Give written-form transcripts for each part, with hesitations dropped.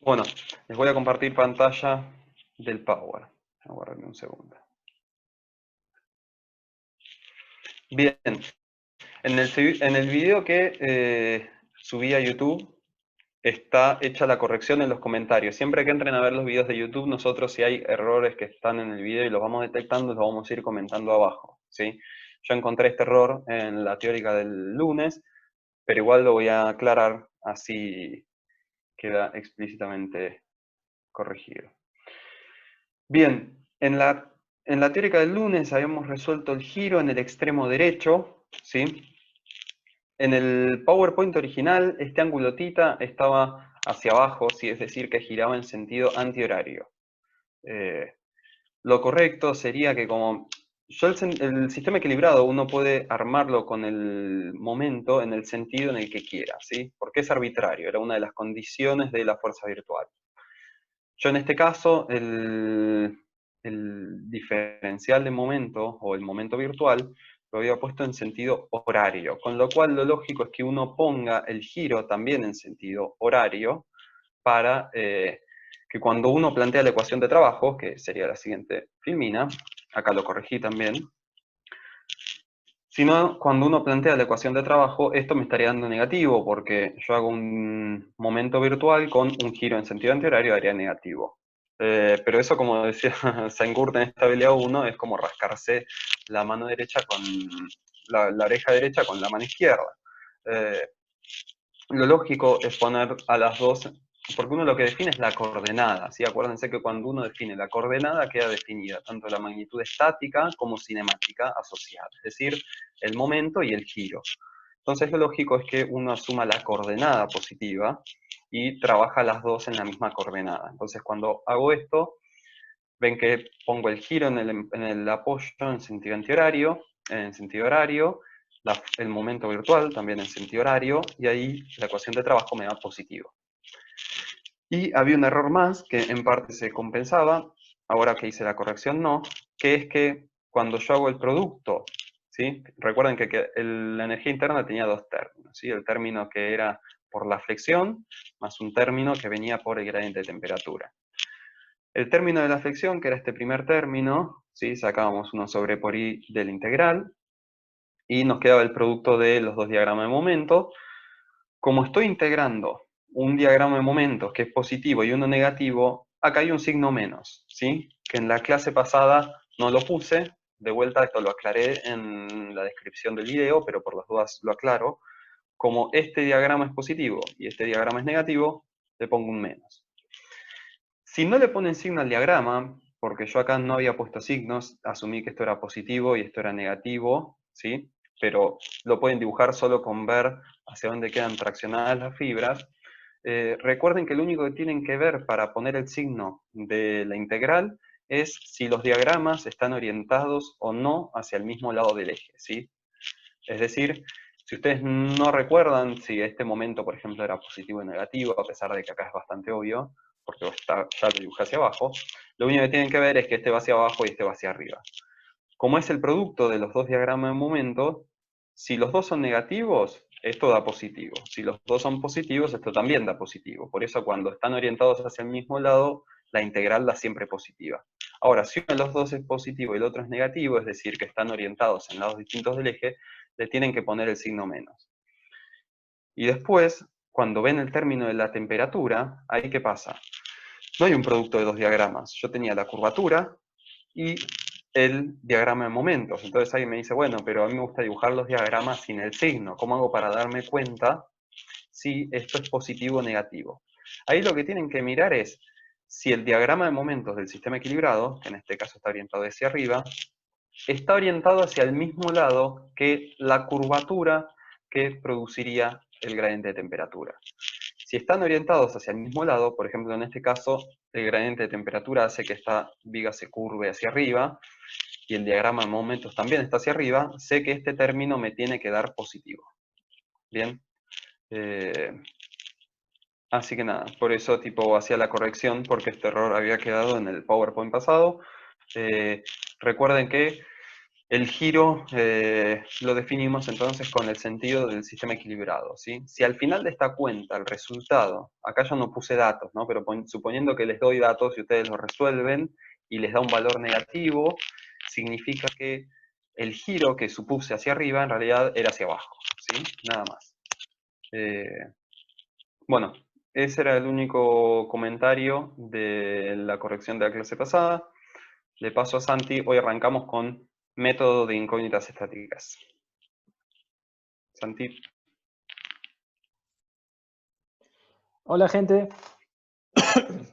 Bueno, les voy a compartir pantalla del Power. Aguarden un segundo. Bien, en el video que subí a YouTube está hecha la corrección en los comentarios. Siempre que entren a ver los videos de YouTube, nosotros si hay errores que están en el video y los vamos detectando, los vamos a ir comentando abajo, ¿sí? Yo encontré este error en la teórica del lunes, pero igual lo voy a aclarar, así queda explícitamente corregido. Bien, en la teórica del lunes habíamos resuelto el giro en el extremo derecho, ¿sí? En el PowerPoint original, este ángulo θ estaba hacia abajo, ¿sí? Es decir, que giraba en sentido antihorario. Lo correcto sería que como el sistema equilibrado uno puede armarlo con el momento en el sentido en el que quiera, ¿sí? Porque es arbitrario, era una de las condiciones de la fuerza virtual. Yo en este caso, el diferencial de momento o el momento virtual lo había puesto en sentido horario, con lo cual lo lógico es que uno ponga el giro también en sentido horario para que cuando uno plantea la ecuación de trabajo, que sería la siguiente filmina, acá lo corregí también, sino cuando uno plantea la ecuación de trabajo, esto me estaría dando negativo, porque yo hago un momento virtual con un giro en sentido antihorario, daría negativo. Pero eso, como decía Saint-Gurten en estabilidad 1, es como rascarse la mano derecha con la oreja derecha con la mano izquierda. Lo lógico es poner a las dos, porque uno lo que define es la coordenada, ¿sí? Acuérdense que cuando uno define la coordenada queda definida tanto la magnitud estática como cinemática asociada, es decir, el momento y el giro. Entonces lo lógico es que uno asuma la coordenada positiva y trabaja las dos en la misma coordenada. Entonces cuando hago esto, ven que pongo el giro en el apoyo en sentido antihorario, en sentido horario, el momento virtual también en sentido horario, y ahí la ecuación de trabajo me da positivo. Y había un error más que en parte se compensaba, ahora que hice la corrección no, que es que cuando yo hago el producto, ¿sí? Recuerden que la energía interna tenía dos términos, ¿sí? El término que era por la flexión, más un término que venía por el gradiente de temperatura. El término de la flexión, que era este primer término, ¿sí? Sacábamos 1 sobre por i del integral, y nos quedaba el producto de los dos diagramas de momento. Como estoy integrando un diagrama de momentos que es positivo y uno negativo, acá hay un signo menos, ¿sí? Que en la clase pasada no lo puse, de vuelta esto lo aclaré en la descripción del video, pero por las dudas lo aclaro. Como este diagrama es positivo y este diagrama es negativo, le pongo un menos. Si no le ponen signo al diagrama, porque yo acá no había puesto signos, asumí que esto era positivo y esto era negativo, ¿sí? Pero lo pueden dibujar solo con ver hacia dónde quedan traccionadas las fibras. Recuerden que lo único que tienen que ver para poner el signo de la integral es si los diagramas están orientados o no hacia el mismo lado del eje, ¿sí? Es decir, si ustedes no recuerdan si este momento, por ejemplo, era positivo o negativo, a pesar de que acá es bastante obvio, porque ya lo dibujé hacia abajo, lo único que tienen que ver es que este va hacia abajo y este va hacia arriba. Como es el producto de los dos diagramas de momento, si los dos son negativos, esto da positivo. Si los dos son positivos, esto también da positivo. Por eso cuando están orientados hacia el mismo lado, la integral da siempre positiva. Ahora, si uno de los dos es positivo y el otro es negativo, es decir, que están orientados en lados distintos del eje, le tienen que poner el signo menos. Y después, cuando ven el término de la temperatura, ¿ahí qué pasa? No hay un producto de dos diagramas. Yo tenía la curvatura y el diagrama de momentos. Entonces alguien me dice, bueno, pero a mí me gusta dibujar los diagramas sin el signo. ¿Cómo hago para darme cuenta si esto es positivo o negativo? Ahí lo que tienen que mirar es si el diagrama de momentos del sistema equilibrado, que en este caso está orientado hacia arriba, está orientado hacia el mismo lado que la curvatura que produciría el gradiente de temperatura. Si están orientados hacia el mismo lado, por ejemplo en este caso, el gradiente de temperatura hace que esta viga se curve hacia arriba, y el diagrama de momentos también está hacia arriba, sé que este término me tiene que dar positivo. Bien. Así que nada, por eso tipo hacía la corrección, porque este error había quedado en el PowerPoint pasado. Recuerden que El giro lo definimos entonces con el sentido del sistema equilibrado, ¿sí? Si al final de esta cuenta el resultado, acá yo no puse datos, ¿no? Pero suponiendo que les doy datos y ustedes lo resuelven y les da un valor negativo, significa que el giro que supuse hacia arriba en realidad era hacia abajo, ¿sí? Nada más. Bueno, ese era el único comentario de la corrección de la clase pasada. Le paso a Santi, hoy arrancamos con método de incógnitas estáticas. Santi. Hola gente,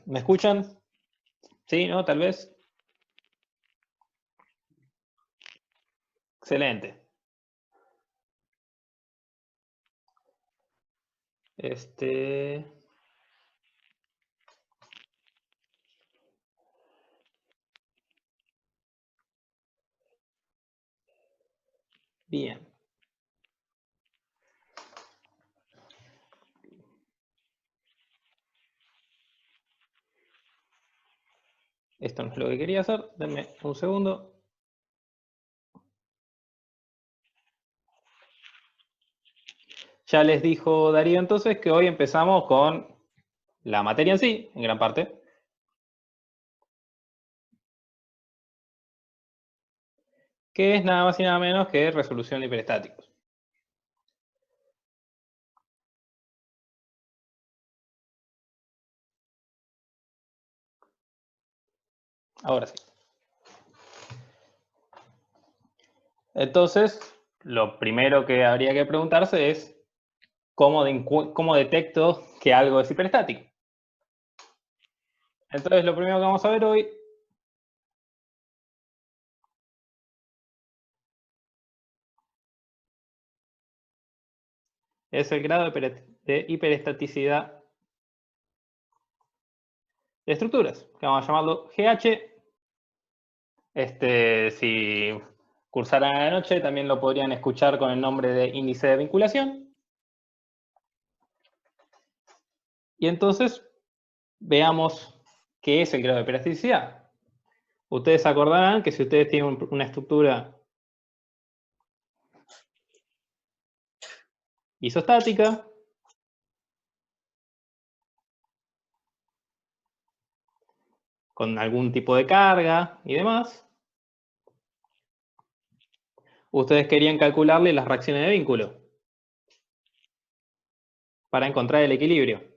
¿me escuchan? ¿Sí? ¿No? Tal vez. Excelente. Bien. Esto no es lo que quería hacer. Denme un segundo. Ya les dijo Darío entonces que hoy empezamos con la materia en sí, en gran parte. Que es nada más y nada menos que resolución de hiperestáticos. Ahora sí. Entonces, lo primero que habría que preguntarse es cómo detecto que algo es hiperestático. Entonces, lo primero que vamos a ver hoy es el grado de hiperestaticidad de estructuras, que vamos a llamarlo GH. Si cursaran a la noche, también lo podrían escuchar con el nombre de índice de vinculación. Y entonces, veamos qué es el grado de hiperestaticidad. Ustedes acordarán que si ustedes tienen una estructura isostática, con algún tipo de carga y demás, ustedes querían calcularle las reacciones de vínculo para encontrar el equilibrio.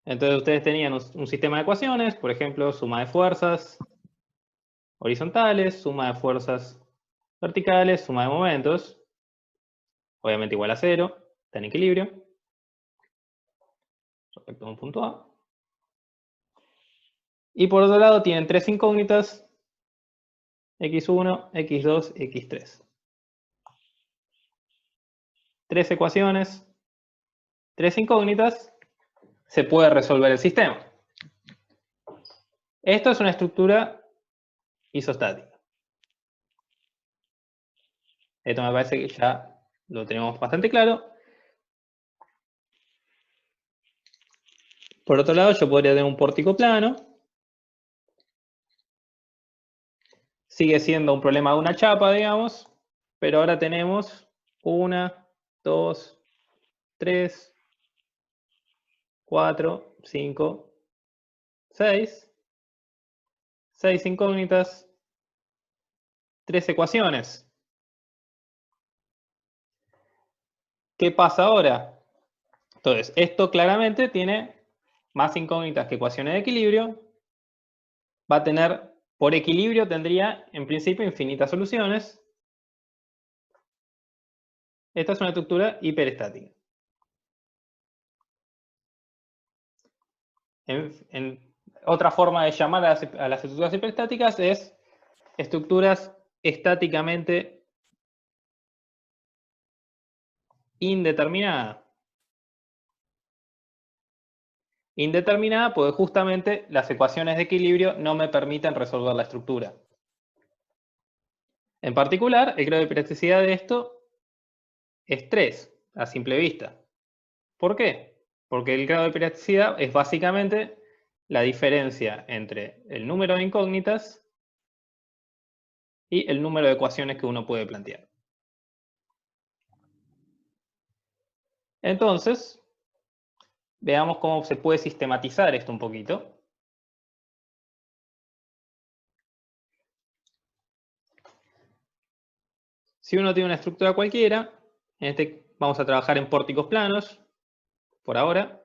Entonces ustedes tenían un sistema de ecuaciones, por ejemplo, suma de fuerzas horizontales, suma de fuerzas verticales, suma de momentos, obviamente igual a 0, está en equilibrio, respecto a un punto A. Y por otro lado tienen tres incógnitas, x1, x2, x3. Tres ecuaciones, tres incógnitas, se puede resolver el sistema. Esto es una estructura isostática. Esto me parece que ya lo tenemos bastante claro. Por otro lado, yo podría tener un pórtico plano. Sigue siendo un problema de una chapa, digamos, pero ahora tenemos 1, 2, 3, 4, 5, 6. 6 incógnitas, 3 ecuaciones. ¿Qué pasa ahora? Entonces, esto claramente tiene más incógnitas que ecuaciones de equilibrio. Va a tener, por equilibrio tendría en principio infinitas soluciones. Esta es una estructura hiperestática. Otra forma de llamar a las estructuras hiperestáticas es estructuras estáticamente indeterminadas. Indeterminada porque justamente las ecuaciones de equilibrio no me permiten resolver la estructura. En particular, el grado de hiperestaticidad de esto es 3, a simple vista. ¿Por qué? Porque el grado de hiperestaticidad es básicamente la diferencia entre el número de incógnitas y el número de ecuaciones que uno puede plantear. Entonces, veamos cómo se puede sistematizar esto un poquito. Si uno tiene una estructura cualquiera, vamos a trabajar en pórticos planos, por ahora.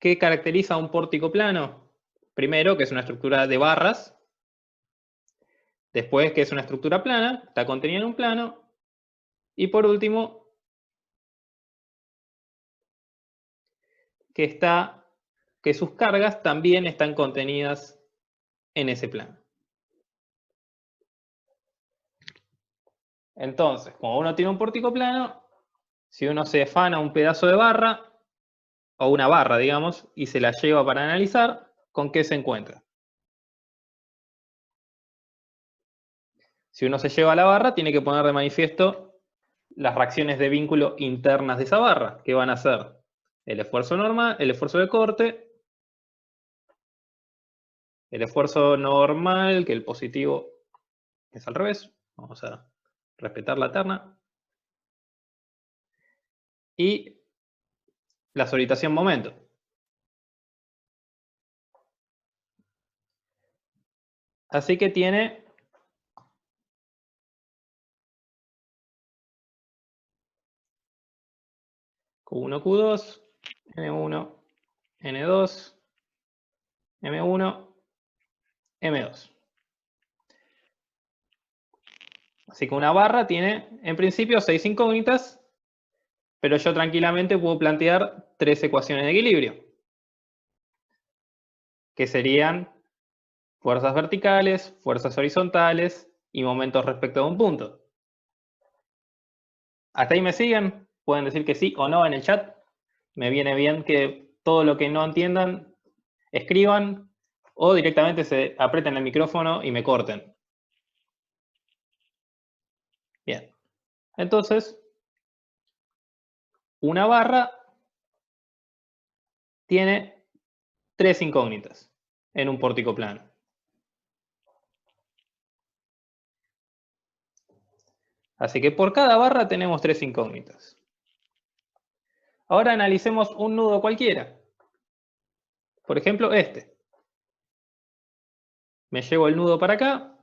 ¿Qué caracteriza un pórtico plano? Primero, que es una estructura de barras. Después, que es una estructura plana, está contenida en un plano. Y por último, que sus cargas también están contenidas en ese plano. Entonces, como uno tiene un pórtico plano, si uno se afana un pedazo de barra, o una barra, digamos, y se la lleva para analizar, ¿con qué se encuentra? Si uno se lleva la barra, tiene que poner de manifiesto las reacciones de vínculo internas de esa barra, que van a ser el esfuerzo normal, el esfuerzo de corte, el esfuerzo normal, que el positivo es al revés, vamos a respetar la terna, y la solitación momento. Así que tiene Q1, Q2, M1, N2, M1, M2. Así que una barra tiene, en principio, 6 incógnitas, pero yo tranquilamente puedo plantear 3 ecuaciones de equilibrio, que serían fuerzas verticales, fuerzas horizontales y momentos respecto a un punto. ¿Hasta ahí me siguen? Pueden decir que sí o no en el chat. Me viene bien que todo lo que no entiendan, escriban o directamente se aprieten el micrófono y me corten. Bien. Entonces, una barra tiene 3 incógnitas en un pórtico plano. Así que por cada barra tenemos 3 incógnitas. Ahora analicemos un nudo cualquiera. Por ejemplo, este. Me llevo el nudo para acá.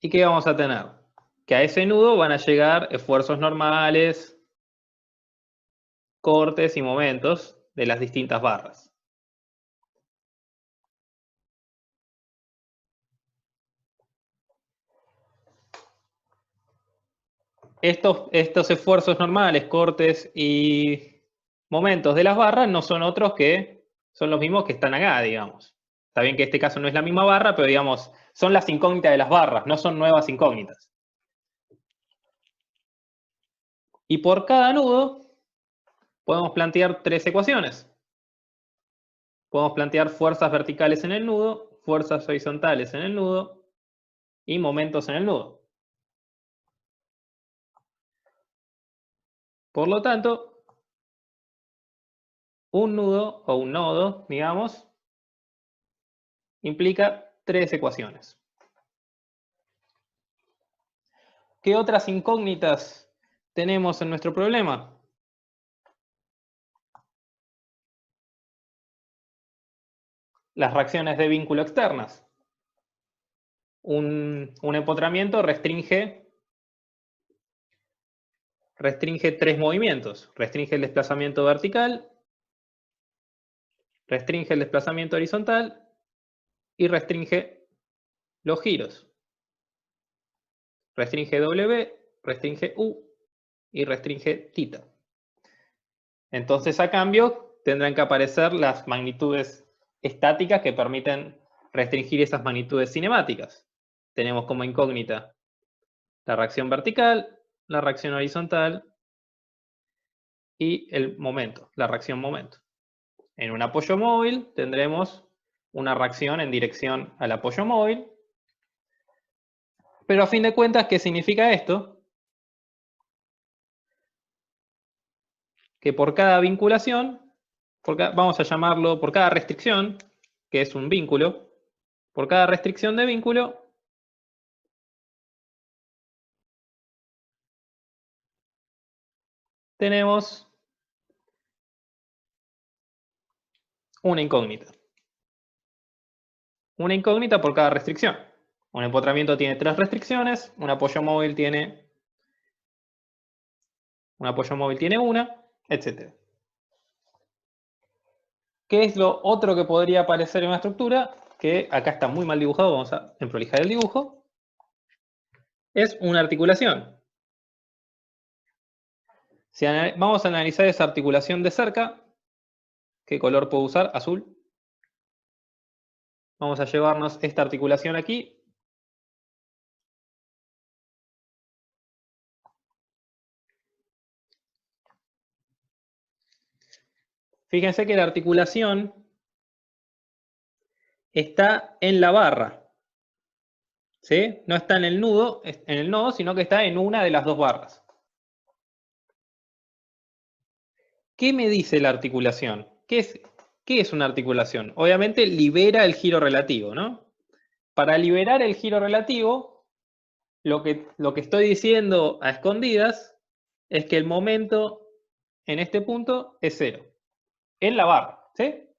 ¿Y qué vamos a tener? Que a ese nudo van a llegar esfuerzos normales, cortes y momentos de las distintas barras. Estos esfuerzos normales, cortes y momentos de las barras no son otros que son los mismos que están acá, digamos. Está bien que este caso no es la misma barra, pero digamos, son las incógnitas de las barras, no son nuevas incógnitas. Y por cada nudo podemos plantear 3 ecuaciones. Podemos plantear fuerzas verticales en el nudo, fuerzas horizontales en el nudo y momentos en el nudo. Por lo tanto, un nudo o un nodo, digamos, implica 3 ecuaciones. ¿Qué otras incógnitas tenemos en nuestro problema? Las reacciones de vínculo externas. Un empotramiento restringe 3 movimientos. Restringe el desplazamiento vertical, restringe el desplazamiento horizontal y restringe los giros. Restringe W, restringe U y restringe θ. Entonces, a cambio, tendrán que aparecer las magnitudes estáticas que permiten restringir esas magnitudes cinemáticas. Tenemos como incógnita la reacción vertical, la reacción horizontal y el momento, la reacción momento. En un apoyo móvil tendremos una reacción en dirección al apoyo móvil Pero a fin de cuentas, ¿qué significa esto? Que por cada vinculación, vamos a llamarlo por cada restricción, que es un vínculo, por cada restricción de vínculo, tenemos una incógnita. Una incógnita por cada restricción. Un empotramiento tiene 3 restricciones, un apoyo móvil tiene una, etc. ¿Qué es lo otro que podría aparecer en una estructura? Que acá está muy mal dibujado, vamos a emprolijar el dibujo. Es una articulación. Si vamos a analizar esa articulación de cerca, ¿qué color puedo usar? Azul. Vamos a llevarnos esta articulación aquí. Fíjense que la articulación está en la barra. ¿Sí? No está en el nodo, sino que está en una de las dos barras. ¿Qué me dice la articulación? ¿Qué es una articulación? Obviamente libera el giro relativo, ¿no? Para liberar el giro relativo, lo que estoy diciendo a escondidas es que el momento en este punto es 0. En la barra, ¿sí?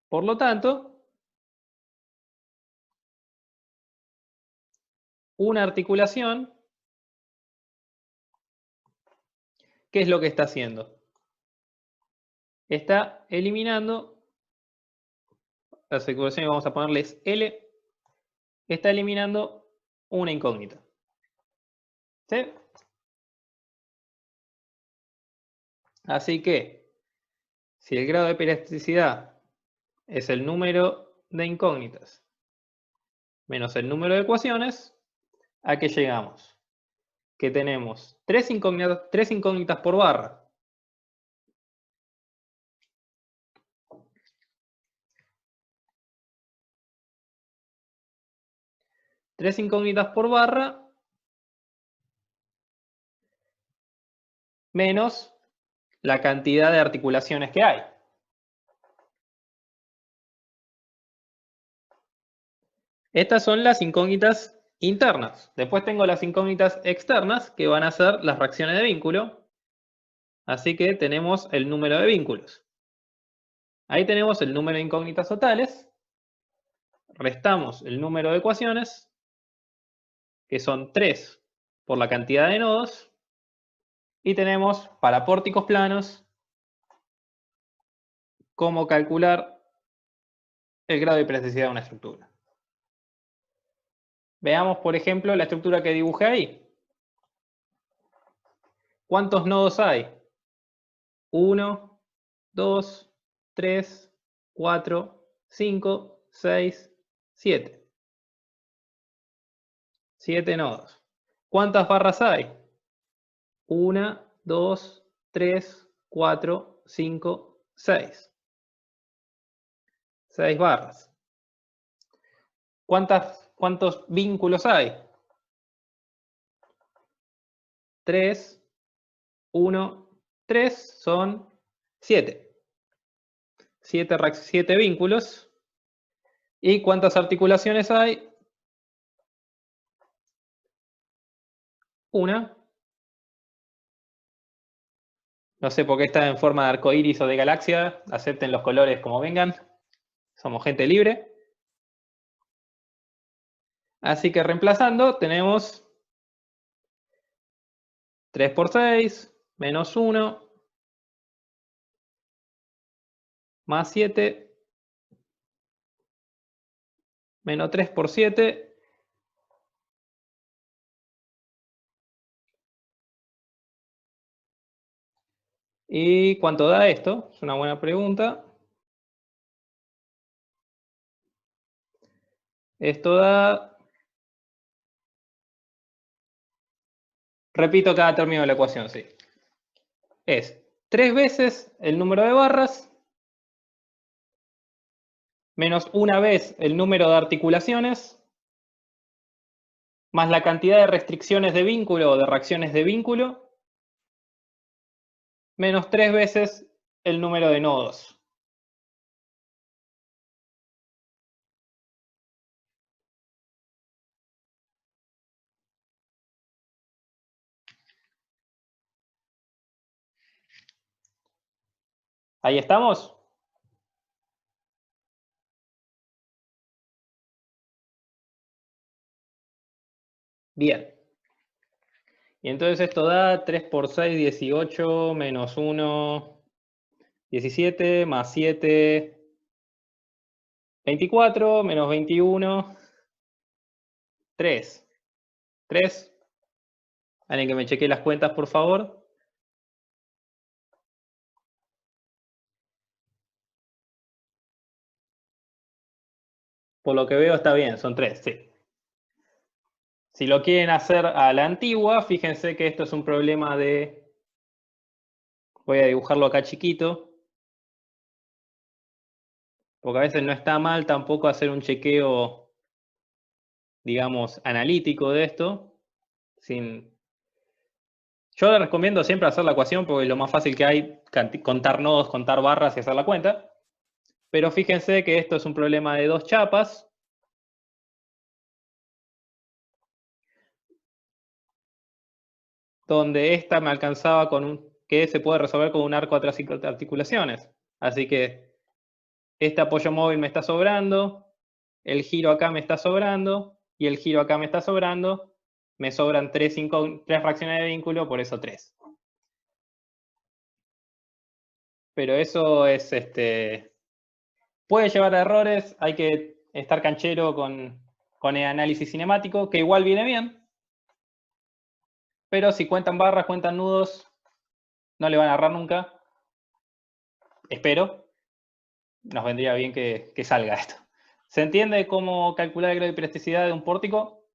Por lo tanto, una articulación, ¿qué es lo que está haciendo? Está eliminando, las articulaciones vamos a ponerles L, está eliminando una incógnita. ¿Sí? Así que, si el grado de periodicidad es el número de incógnitas menos el número de ecuaciones, ¿a qué llegamos? Que tenemos 3 incógnitas por barra. Tres incógnitas por barra menos la cantidad de articulaciones que hay. Estas son las incógnitas internas. Después tengo las incógnitas externas, que van a ser las reacciones de vínculo. Así que tenemos el número de vínculos. Ahí tenemos el número de incógnitas totales. Restamos el número de ecuaciones, que son 3 por la cantidad de nodos. Y tenemos para pórticos planos cómo calcular el grado de plasticidad de una estructura. Veamos, por ejemplo, la estructura que dibujé ahí. ¿Cuántos nodos hay? 1, 2, 3, 4, 5, 6, 7. 7 nodos. ¿Cuántas barras hay? 1, 2, 3, 4, 5, 6. 6 barras. ¿Cuántos vínculos hay? 3, 1, 3 son 7. 7 vínculos. ¿Y cuántas articulaciones hay? Una. No sé por qué está en forma de arcoíris o de galaxia. Acepten los colores como vengan. Somos gente libre. Así que reemplazando tenemos 3 por 6, menos 1, más 7, menos 3 por 7. ¿Y cuánto da esto? Es una buena pregunta. Esto da... Repito cada término de la ecuación, sí. Es 3 veces el número de barras menos una vez el número de articulaciones, más la cantidad de restricciones de vínculo o de reacciones de vínculo, menos 3 veces el número de nodos. ¿Ahí estamos? Bien. Y entonces esto da 3 por 6, 18, menos 1, 17, más 7, 24, menos 21, 3. 3. Alguien que me chequee las cuentas, por favor. Por lo que veo está bien, son 3, sí. Si lo quieren hacer a la antigua, fíjense que esto es un problema de... Voy a dibujarlo acá chiquito. Porque a veces no está mal tampoco hacer un chequeo, digamos, analítico de esto. Yo les recomiendo siempre hacer la ecuación porque es lo más fácil que hay, contar nodos, contar barras y hacer la cuenta. Pero fíjense que esto es un problema de 2 chapas. Donde esta me alcanzaba que se puede resolver con un arco a 3 articulaciones. Así que este apoyo móvil me está sobrando, el giro acá me está sobrando, y el giro acá me está sobrando. Me sobran 3 fracciones de vínculo, por eso 3. Pero eso es, puede llevar a errores, hay que estar canchero con el análisis cinemático, que igual viene bien. Pero si cuentan barras, cuentan nudos, no le van a errar nunca. Espero. Nos vendría bien que salga esto. ¿Se entiende cómo calcular el grado de hiperelasticidad de un pórtico?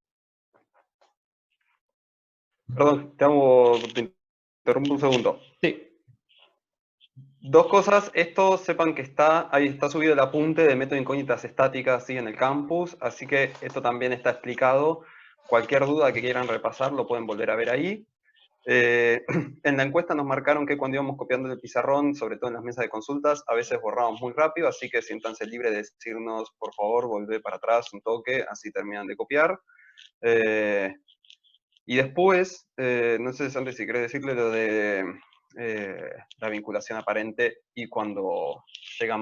Perdón, te interrumpo un segundo. Sí. Dos cosas, esto sepan que ahí está subido el apunte de método de incógnitas estáticas ¿sí? En el campus, así que esto también está explicado. Cualquier duda que quieran repasar lo pueden volver a ver ahí. En la encuesta nos marcaron que cuando íbamos copiando el pizarrón, sobre todo en las mesas de consultas, a veces borrábamos muy rápido, así que siéntanse libres de decirnos, por favor, volvé para atrás un toque, así terminan de copiar. Y después, no sé, Santi, si querés decirle lo de la vinculación aparente y cuando llega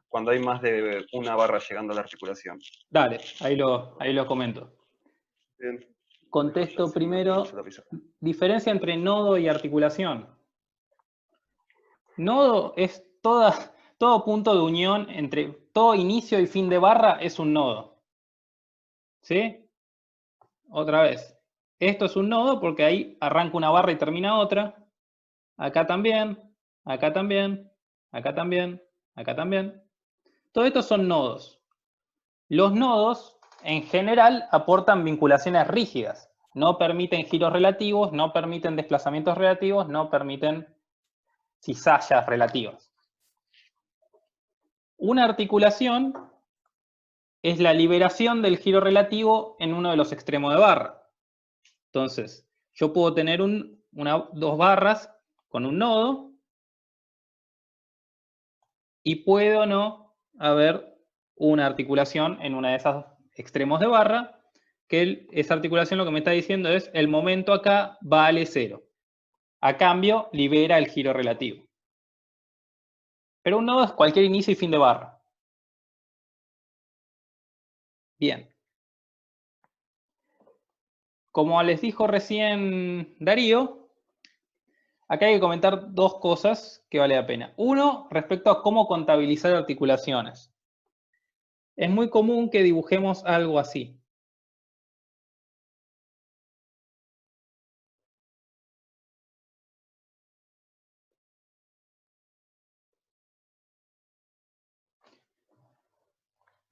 cuando hay más de una barra llegando a la articulación. Dale, ahí lo comento. Bien. Contesto primero, diferencia entre nodo y articulación. Nodo es todo punto de unión entre todo inicio y fin de barra es un nodo. ¿Sí? Otra vez. Esto es un nodo porque ahí arranca una barra y termina otra. Acá también, acá también, acá también, acá también. Todo esto son nodos. Los nodos, en general, aportan vinculaciones rígidas. No permiten giros relativos, no permiten desplazamientos relativos, no permiten cizallas relativas. Una articulación es la liberación del giro relativo en uno de los extremos de barra. Entonces, yo puedo tener dos barras con un nodo y puede o no haber una articulación en una de esos extremos de barra, que esa articulación lo que me está diciendo es el momento acá vale 0. A cambio, libera el giro relativo. Pero un nodo es cualquier inicio y fin de barra. Bien. Como les dijo recién Darío, acá hay que comentar dos cosas que vale la pena. Uno, respecto a cómo contabilizar articulaciones. Es muy común que dibujemos algo así.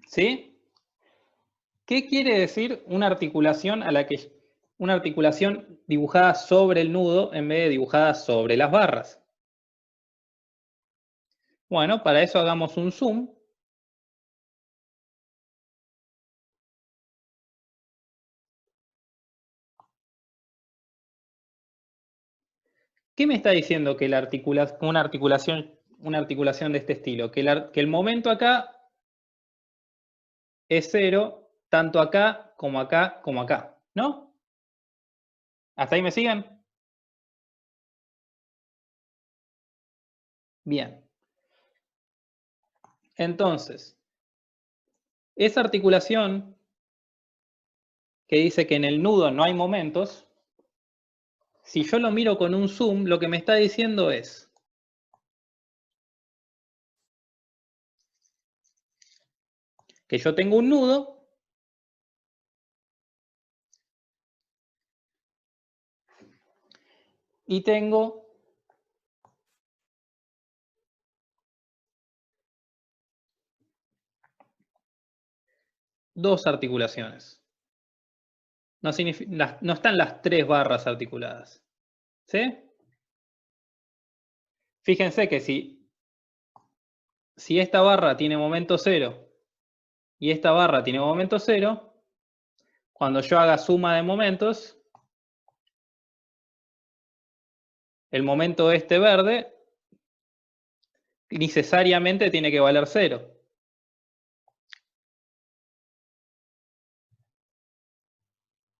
¿Sí? ¿Qué quiere decir una articulación una articulación dibujada sobre el nudo en vez de dibujada sobre las barras? Bueno, para eso hagamos un zoom ¿Qué me está diciendo que una articulación de este estilo? Que el momento acá es 0, tanto acá, como acá, como acá, ¿no? ¿Hasta ahí me siguen? Bien. Entonces, esa articulación que dice que en el nudo no hay momentos, si yo lo miro con un zoom, lo que me está diciendo es que yo tengo un nudo y tengo dos articulaciones. No están las tres barras articuladas. ¿Sí? Fíjense que si esta barra tiene momento 0 y esta barra tiene momento 0, cuando yo haga suma de momentos, el momento este verde necesariamente tiene que valer 0.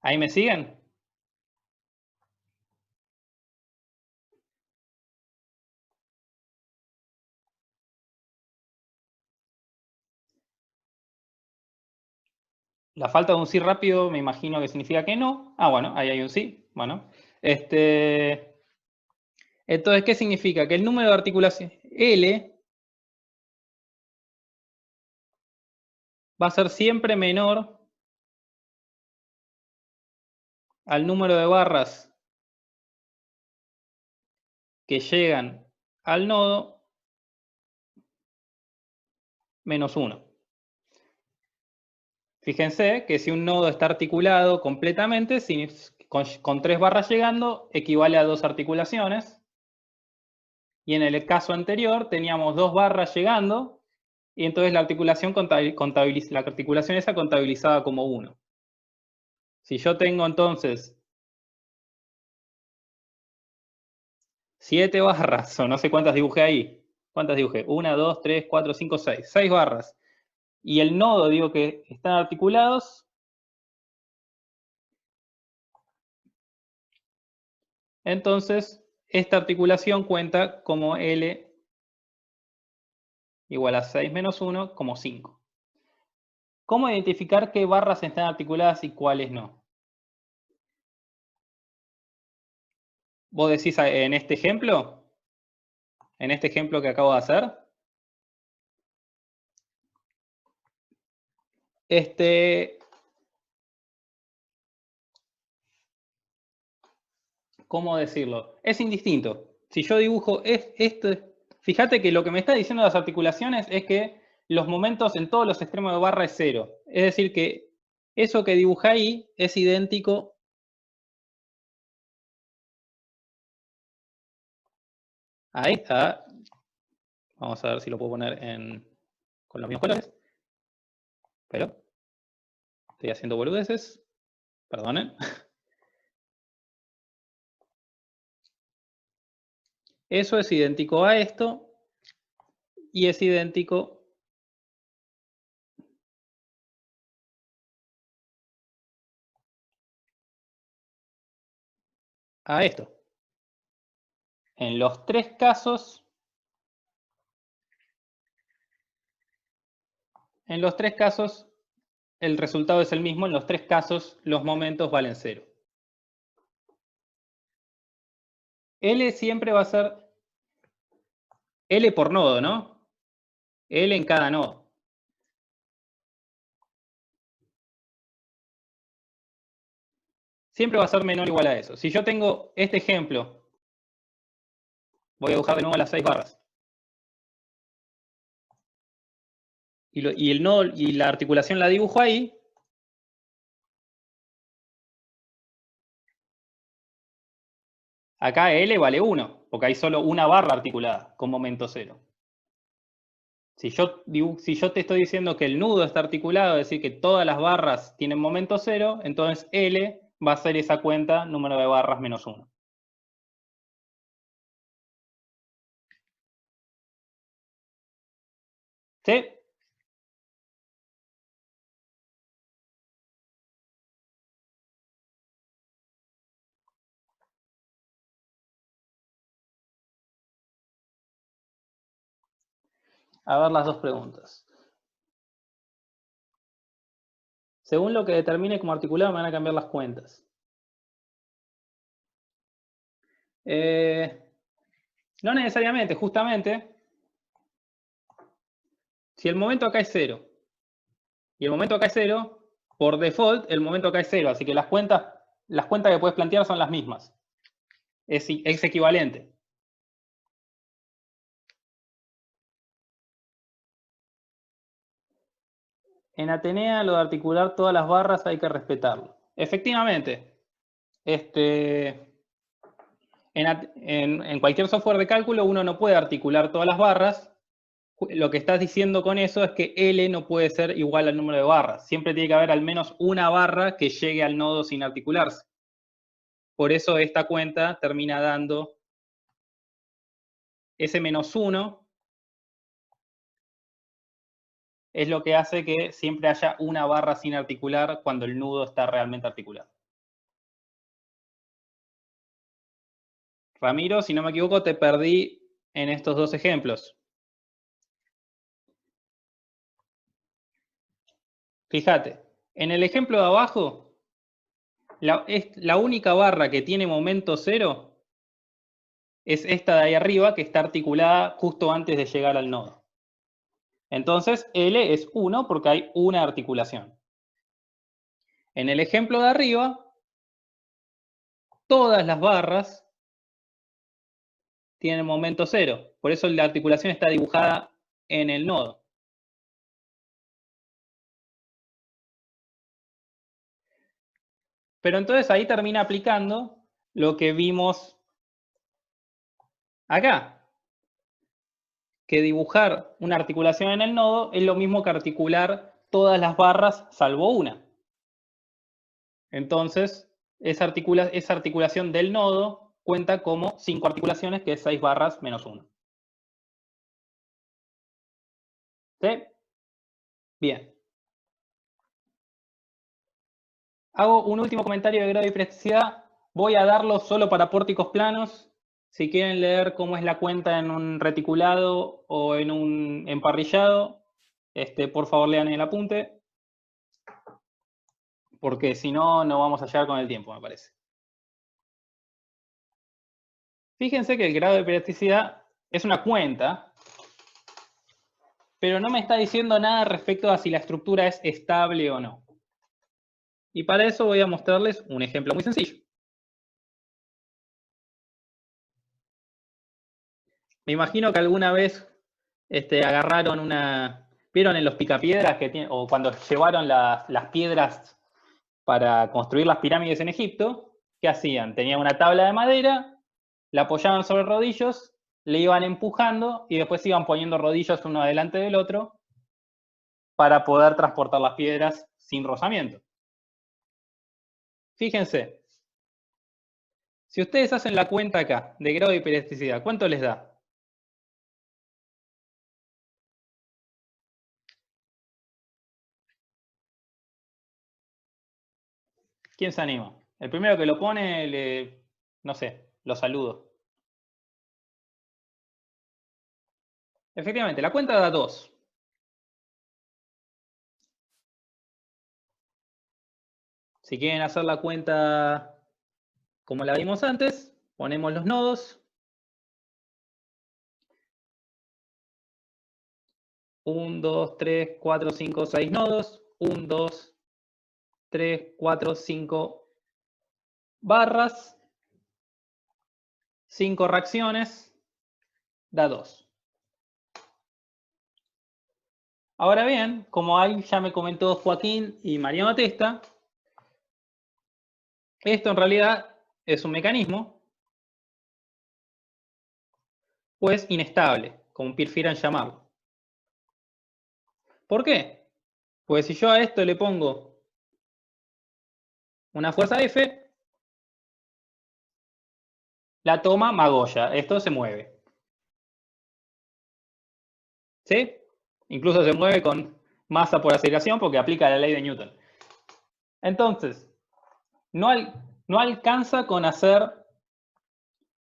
¿Ahí me siguen? La falta de un sí rápido me imagino que significa que no. Ah, bueno, ahí hay un sí. Bueno, entonces, ¿qué significa? Que el número de articulaciones L va a ser siempre menor al número de barras que llegan al nodo menos 1. Fíjense que si un nodo está articulado completamente, con 3 barras llegando, equivale a 2 articulaciones. Y en el caso anterior teníamos 2 barras llegando, y entonces la articulación esa contabilizaba como 1. Si yo tengo entonces 7 barras, o no sé cuántas dibujé ahí. ¿Cuántas dibujé? 1, 2, 3, 4, 5, 6. 6 barras. Y el nodo digo que están articulados. Entonces, esta articulación cuenta como L igual a 6 menos 1 como 5. ¿Cómo identificar qué barras están articuladas y cuáles no? Vos decís en este ejemplo que acabo de hacer, ¿cómo decirlo? Es indistinto. Si yo dibujo esto, fíjate que lo que me está diciendo las articulaciones es que los momentos en todos los extremos de barra es 0. Es decir, que eso que dibujé ahí es idéntico a esta. Vamos a ver si lo puedo poner con los mismos colores. Pero estoy haciendo boludeces. Perdonen. Eso es idéntico a esto y es idéntico a esto. En los tres casos, el resultado es el mismo. En los tres casos, los momentos valen 0. L siempre va a ser L por nodo, ¿no? L en cada nodo. Siempre va a ser menor o igual a eso. Si yo tengo este ejemplo, voy a dibujar de nuevo las 6 barras. Y el nodo y la articulación la dibujo ahí. Acá L vale 1, porque hay solo una barra articulada con momento 0. Si yo te estoy diciendo que el nudo está articulado, es decir, que todas las barras tienen momento 0, entonces L va a ser esa cuenta número de barras menos 1. ¿Sí? A ver las dos preguntas. Según lo que determine como articulado, me van a cambiar las cuentas. No necesariamente, justamente, si el momento acá es 0 y el momento acá es 0, por default el momento acá es 0, así que las cuentas que puedes plantear son las mismas. Es equivalente. En Atenea lo de articular todas las barras hay que respetarlo. Efectivamente, en cualquier software de cálculo uno no puede articular todas las barras. Lo que estás diciendo con eso es que L no puede ser igual al número de barras. Siempre tiene que haber al menos una barra que llegue al nodo sin articularse. Por eso esta cuenta termina dando ese -1. Es lo que hace que siempre haya una barra sin articular cuando el nudo está realmente articulado. Ramiro, si no me equivoco, te perdí en estos dos ejemplos. Fíjate, en el ejemplo de abajo, la única barra que tiene momento 0 es esta de ahí arriba, que está articulada justo antes de llegar al nodo. Entonces, L es 1 porque hay una articulación. En el ejemplo de arriba, todas las barras tienen momento 0. Por eso la articulación está dibujada en el nodo. Pero entonces ahí termina aplicando lo que vimos acá. Que dibujar una articulación en el nodo es lo mismo que articular todas las barras salvo una. Entonces, esa articulación del nodo cuenta como 5 articulaciones, que es 6 barras menos 1. ¿Sí? Bien. Hago un último comentario de grado y plasticidad. Voy a darlo solo para pórticos planos. Si quieren leer cómo es la cuenta en un reticulado o en un emparrillado, por favor lean el apunte. Porque si no, no vamos a llegar con el tiempo, me parece. Fíjense que el grado de plasticidad es una cuenta, pero no me está diciendo nada respecto a si la estructura es estable o no. Y para eso voy a mostrarles un ejemplo muy sencillo. Me imagino que alguna vez agarraron una... ¿Vieron en los picapiedras que tienen, o cuando llevaron las piedras para construir las pirámides en Egipto? ¿Qué hacían? Tenían una tabla de madera, la apoyaban sobre rodillos, le iban empujando y después iban poniendo rodillos uno delante del otro para poder transportar las piedras sin rozamiento. Fíjense, si ustedes hacen la cuenta acá de grado de hiperelasticidad, ¿cuánto les da? ¿Quién se anima? El primero que lo pone, no sé, lo saludo. Efectivamente, la cuenta da 2. Si quieren hacer la cuenta como la vimos antes, ponemos los nodos. 1, 2, 3, 4, 5, 6 nodos. 1, 2, 3, 4, 5 barras. 5 reacciones. Da 2. Ahora bien, como ahí ya me comentó Joaquín y Mariano Testa, esto en realidad es un mecanismo, pues inestable, como prefieran llamarlo. ¿Por qué? Pues si yo a esto le pongo una fuerza F, la toma Magoya, esto se mueve. ¿Sí? Incluso se mueve con masa por aceleración porque aplica la ley de Newton. Entonces, no alcanza con hacer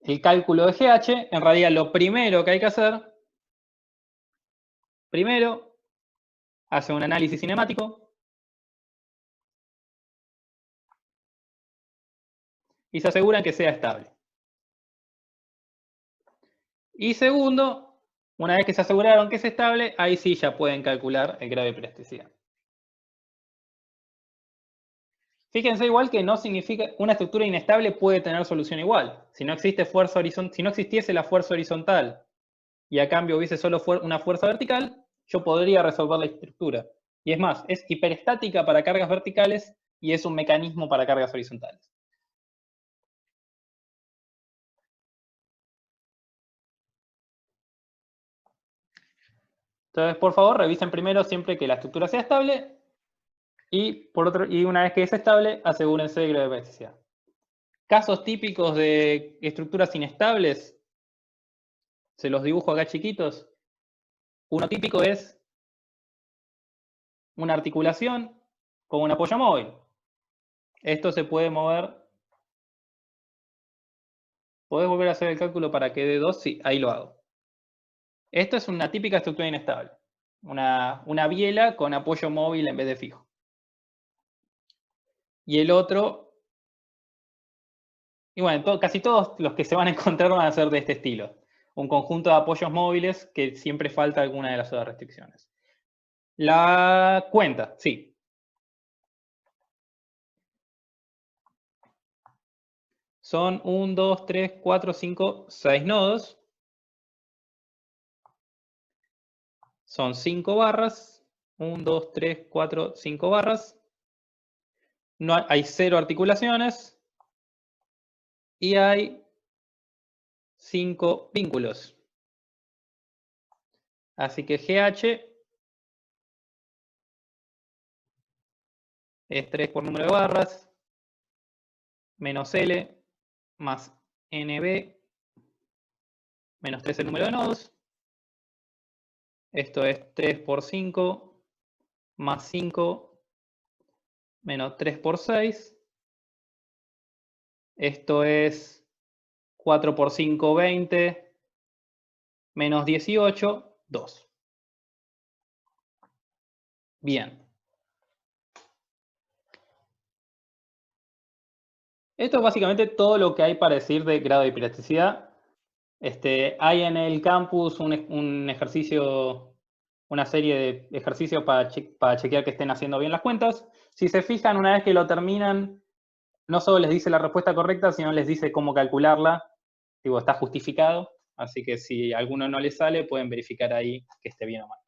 el cálculo de GH. En realidad, lo primero que hay que hacer, primero, hace un análisis cinemático y se aseguran que sea estable. Y segundo, una vez que se aseguraron que es estable, ahí sí ya pueden calcular el grado de hiperelasticidad. Fíjense igual que no significa, una estructura inestable puede tener solución igual. Si no existe fuerza horizontal, si no existiese la fuerza horizontal y a cambio hubiese solo una fuerza vertical, yo podría resolver la estructura. Y es más, es hiperestática para cargas verticales y es un mecanismo para cargas horizontales. Entonces, por favor, revisen primero siempre que la estructura sea estable y una vez que es estable, asegúrense del grado de hiperelasticidad. Casos típicos de estructuras inestables, se los dibujo acá chiquitos. Uno típico es una articulación con un apoyo móvil. Esto se puede mover. ¿Podés volver a hacer el cálculo para que dé 2? Sí, ahí lo hago. Esto es una típica estructura inestable. Una biela con apoyo móvil en vez de fijo. Y el otro, y bueno, casi todos los que se van a encontrar van a ser de este estilo. Un conjunto de apoyos móviles que siempre falta alguna de las otras restricciones. La cuenta, sí. Son 1, 2, 3, 4, 5, 6 nodos. Son 5 barras. 1, 2, 3, 4, 5 barras. No hay 0 articulaciones. Y hay 5 vínculos. Así que GH es 3 por número de barras, menos L, más NB, menos 3 el número de nodos. Esto es 3 por 5, más 5, menos 3 por 6. Esto es 4 por 5, 20, menos 18, 2. Bien. Esto es básicamente todo lo que hay para decir de grado de hiperelasticidad. Hay en el campus un ejercicio, una serie de ejercicios para chequear que estén haciendo bien las cuentas. Si se fijan, una vez que lo terminan, no solo les dice la respuesta correcta, sino les dice cómo calcularla. Digo, está justificado, así que si a alguno no le sale, pueden verificar ahí que esté bien o mal.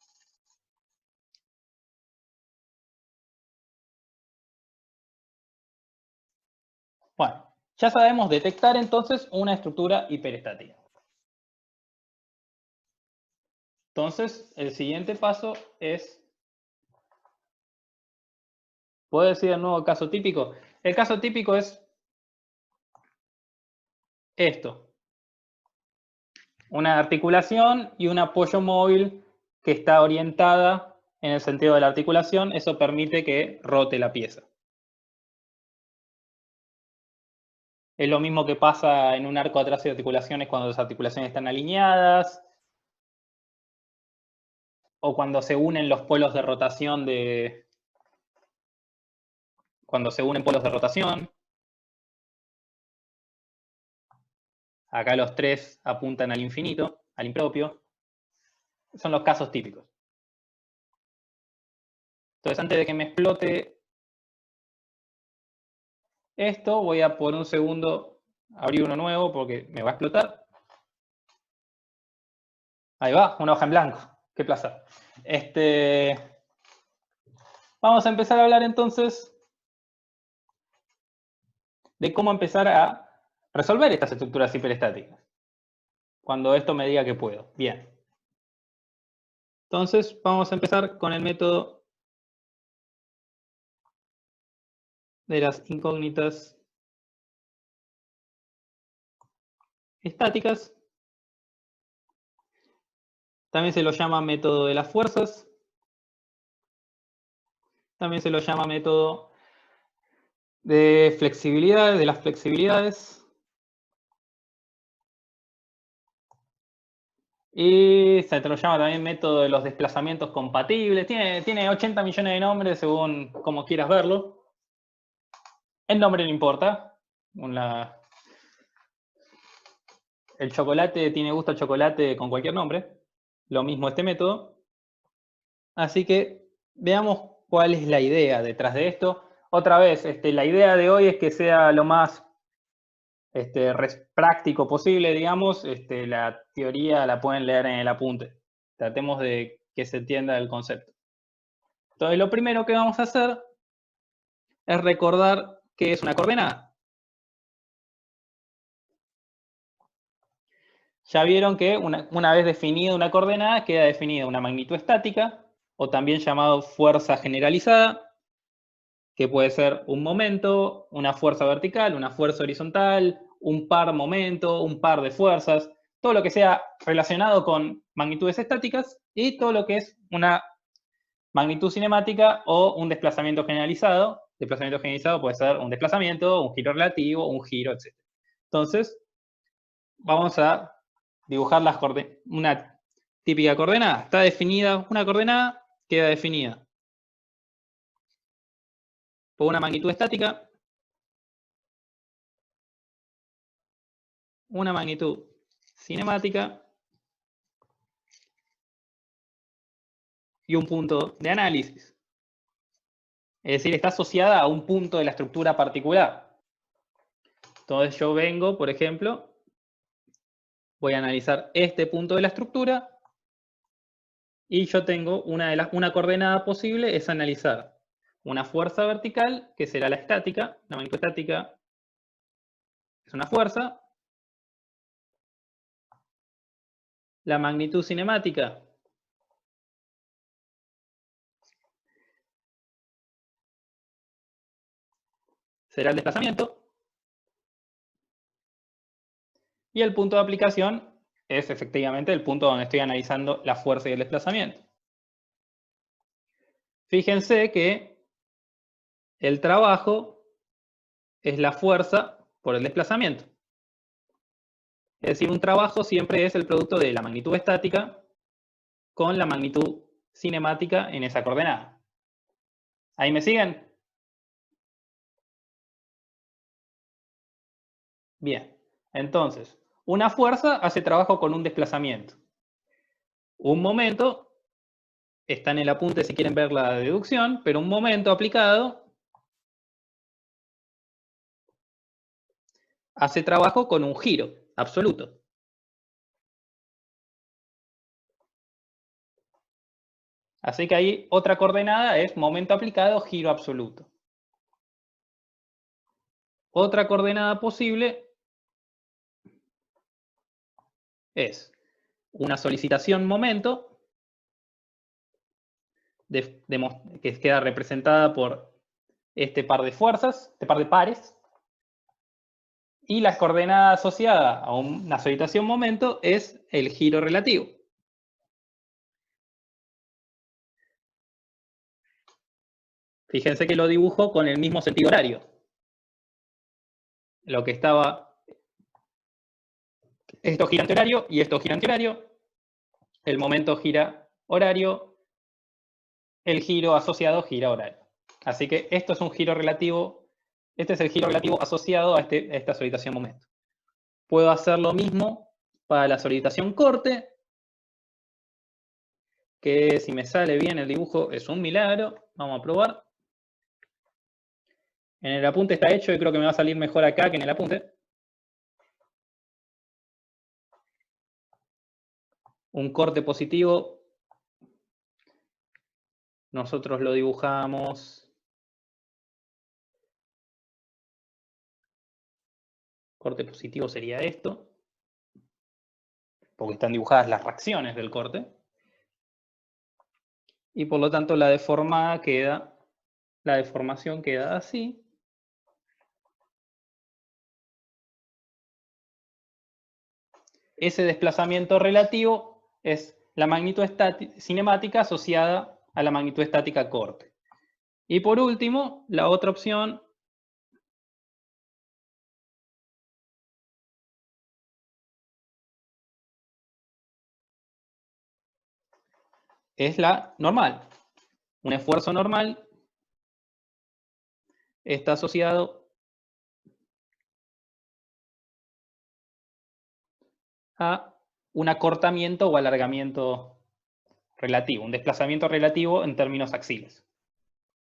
Bueno, ya sabemos detectar entonces una estructura hiperestática. Entonces, el siguiente paso es, ¿puedo decir el nuevo caso típico? El caso típico es esto. Una articulación y un apoyo móvil que está orientada en el sentido de la articulación. Eso permite que rote la pieza. Es lo mismo que pasa en un arco atrás de articulaciones cuando las articulaciones están alineadas, o cuando se unen los polos de rotación cuando se unen polos de rotación. Acá los tres apuntan al infinito, al impropio. Son los casos típicos. Entonces, antes de que me explote esto, voy a por un segundo abrir uno nuevo porque me va a explotar. Ahí va, una hoja en blanco. Qué placer. Vamos a empezar a hablar entonces de cómo empezar a resolver estas estructuras hiperestáticas. Cuando esto me diga que puedo. Bien. Entonces, vamos a empezar con el método de las incógnitas estáticas. También se lo llama método de las fuerzas. También se lo llama método de flexibilidad, de las flexibilidades. Y se lo llama también método de los desplazamientos compatibles. Tiene 80 millones de nombres según como quieras verlo. El nombre no importa. El chocolate tiene gusto a chocolate con cualquier nombre. Lo mismo este método. Así que veamos cuál es la idea detrás de esto. Otra vez, la idea de hoy es que sea lo más práctico posible, digamos. La teoría la pueden leer en el apunte. Tratemos de que se entienda el concepto. Entonces, lo primero que vamos a hacer es recordar qué es una coordenada. Ya vieron que una vez definida una coordenada, queda definida una magnitud estática, o también llamado fuerza generalizada, que puede ser un momento, una fuerza vertical, una fuerza horizontal, un par momento, un par de fuerzas, todo lo que sea relacionado con magnitudes estáticas y todo lo que es una magnitud cinemática o un desplazamiento generalizado. Desplazamiento generalizado puede ser un desplazamiento, un giro relativo, un giro, etc. Entonces, vamos a dibujar una típica coordenada. Está definida una coordenada, queda definida por una magnitud estática, una magnitud cinemática y un punto de análisis. Es decir, está asociada a un punto de la estructura particular. Entonces yo vengo, por ejemplo, voy a analizar este punto de la estructura y yo tengo una coordenada posible es analizar una fuerza vertical, que será la estática. La magnitud estática es una fuerza. La magnitud cinemática será el desplazamiento. Y el punto de aplicación es efectivamente el punto donde estoy analizando la fuerza y el desplazamiento. Fíjense que el trabajo es la fuerza por el desplazamiento. Es decir, un trabajo siempre es el producto de la magnitud estática con la magnitud cinemática en esa coordenada. ¿Ahí me siguen? Bien. Entonces, una fuerza hace trabajo con un desplazamiento. Un momento, está en el apunte si quieren ver la deducción, pero un momento aplicado hace trabajo con un giro absoluto. Así que ahí otra coordenada es momento aplicado, giro absoluto. Otra coordenada posible es una solicitación momento, que queda representada por este par de fuerzas, este par de pares, y la coordenada asociada a una solicitación momento es el giro relativo. Fíjense que lo dibujo con el mismo sentido horario. Lo que estaba, esto gira antihorario y esto gira antihorario. El momento gira horario, el giro asociado gira horario. Así que esto es un giro relativo, este es el giro relativo asociado a esta solitación momento. Puedo hacer lo mismo para la solitación corte, que si me sale bien el dibujo es un milagro. Vamos a probar. En el apunte está hecho y creo que me va a salir mejor acá que en el apunte. Un corte positivo, nosotros lo dibujamos. Corte positivo sería esto, porque están dibujadas las reacciones del corte. Y por lo tanto la deformación queda así. Ese desplazamiento relativo es la magnitud cinemática asociada a la magnitud estática corte. Y por último, la otra opción es la normal. Un esfuerzo normal está asociado a un acortamiento o alargamiento relativo, un desplazamiento relativo en términos axiales.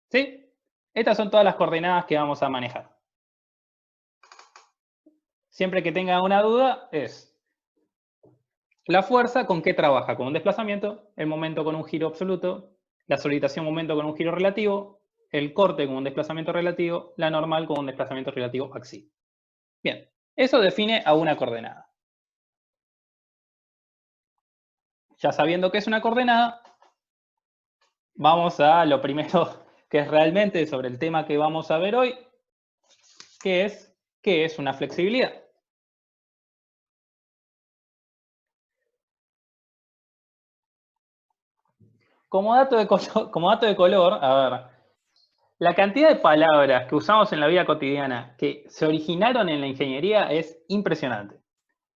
¿Sí? Estas son todas las coordenadas que vamos a manejar. Siempre que tenga una duda es la fuerza con qué trabaja, con un desplazamiento, el momento con un giro absoluto, la solitación momento con un giro relativo, el corte con un desplazamiento relativo, la normal con un desplazamiento relativo axial. Bien, eso define a una coordenada. Ya sabiendo qué es una coordenada, vamos a lo primero que es realmente sobre el tema que vamos a ver hoy, que es qué es una flexibilidad. Como dato de color, a ver, la cantidad de palabras que usamos en la vida cotidiana que se originaron en la ingeniería es impresionante.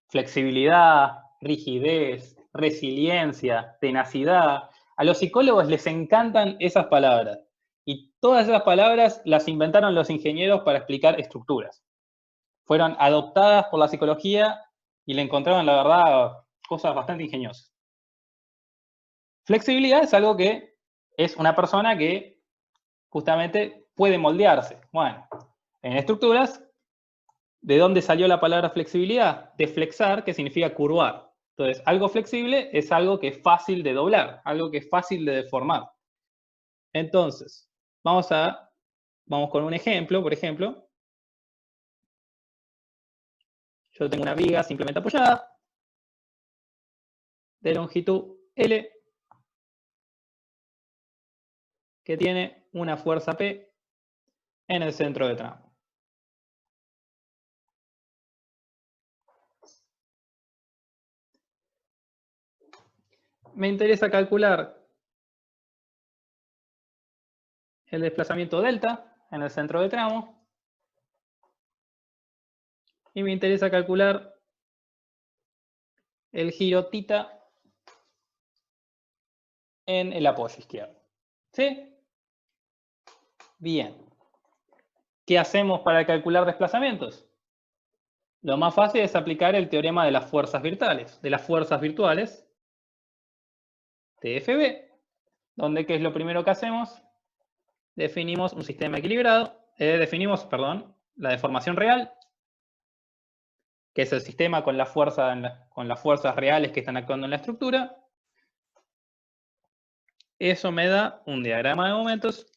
Flexibilidad, rigidez, resiliencia, tenacidad. A los psicólogos les encantan esas palabras. Y todas esas palabras las inventaron los ingenieros para explicar estructuras. Fueron adoptadas por la psicología y le encontraron, la verdad, cosas bastante ingeniosas. Flexibilidad es algo que es una persona que justamente puede moldearse. Bueno, en estructuras, ¿de dónde salió la palabra flexibilidad? De flexar, que significa curvar. Entonces, algo flexible es algo que es fácil de doblar, algo que es fácil de deformar. Entonces, vamos con un ejemplo, por ejemplo. Yo tengo una viga simplemente apoyada de longitud L que tiene una fuerza P en el centro de tramo. Me interesa calcular el desplazamiento delta en el centro de tramo y me interesa calcular el giro θ en el apoyo izquierdo. ¿Sí? Bien. ¿Qué hacemos para calcular desplazamientos? Lo más fácil es aplicar el teorema de las fuerzas virtuales. TFB, donde ¿qué es lo primero que hacemos? Definimos un sistema equilibrado, la deformación real, que es el sistema con las fuerzas reales que están actuando en la estructura. Eso me da un diagrama de momentos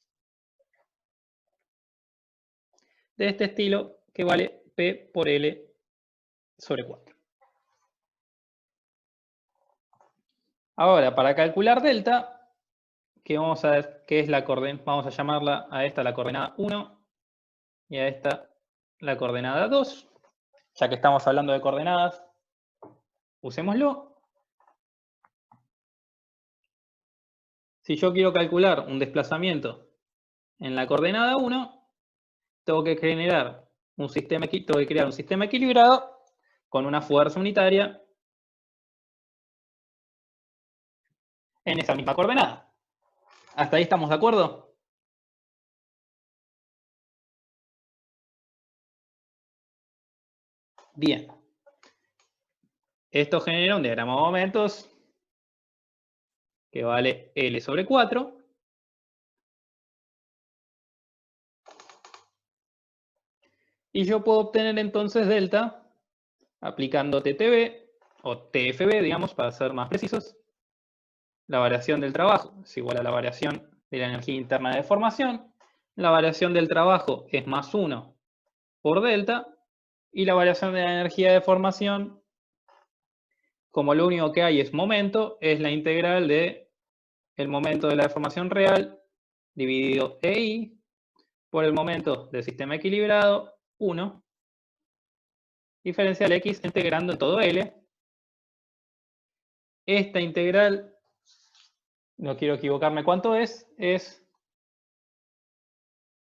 de este estilo que vale P por L sobre 4. Ahora, para calcular delta, que vamos a ver qué es la coordenada, vamos a llamarla a esta la coordenada 1 y a esta la coordenada 2. Ya que estamos hablando de coordenadas, usémoslo. Si yo quiero calcular un desplazamiento en la coordenada 1, tengo que crear un sistema equilibrado con una fuerza unitaria en esa misma coordenada. ¿Hasta ahí estamos de acuerdo? Bien. Esto genera un diagrama de momentos que vale L sobre 4. Y yo puedo obtener entonces delta aplicando TTB o TFB, digamos, para ser más precisos. La variación del trabajo es igual a la variación de la energía interna de deformación. La variación del trabajo es más 1 por delta. Y la variación de la energía de deformación, como lo único que hay es momento, es la integral de el momento de la deformación real dividido EI por el momento del sistema equilibrado, 1, diferencial X integrando todo L. Esta integral no quiero equivocarme cuánto es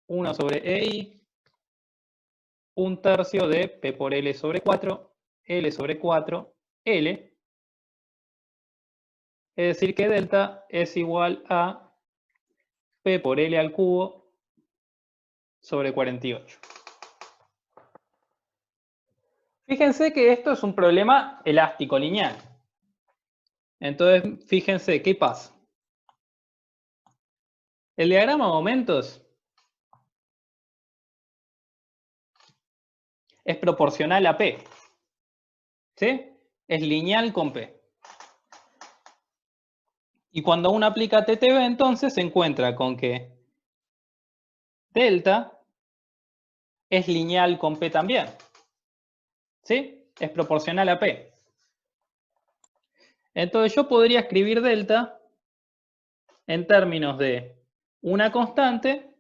1 sobre EI, 1/3 de P por L sobre 4, L sobre 4, L. Es decir que delta es igual a P por L al cubo sobre 48. Fíjense que esto es un problema elástico lineal. Entonces, fíjense qué pasa. El diagrama de momentos es proporcional a P. ¿Sí? Es lineal con P. Y cuando uno aplica TTB, entonces se encuentra con que delta es lineal con P también. ¿Sí? Es proporcional a P. Entonces yo podría escribir delta en términos de una constante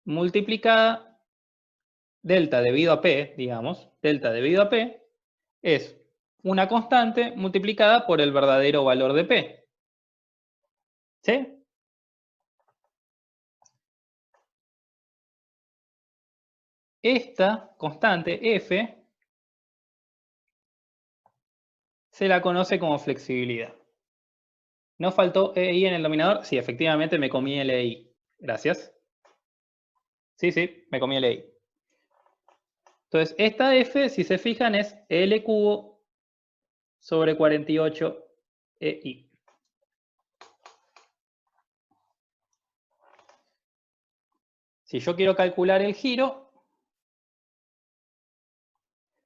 multiplicada delta debido a P, digamos, delta debido a P, es una constante multiplicada por el verdadero valor de P. ¿Sí? Esta constante F se la conoce como flexibilidad. ¿No faltó EI en el denominador? Sí, efectivamente me comí el EI. Gracias. Sí, me comí el EI. Entonces, esta F, si se fijan, es L cubo sobre 48 EI. Si yo quiero calcular el giro,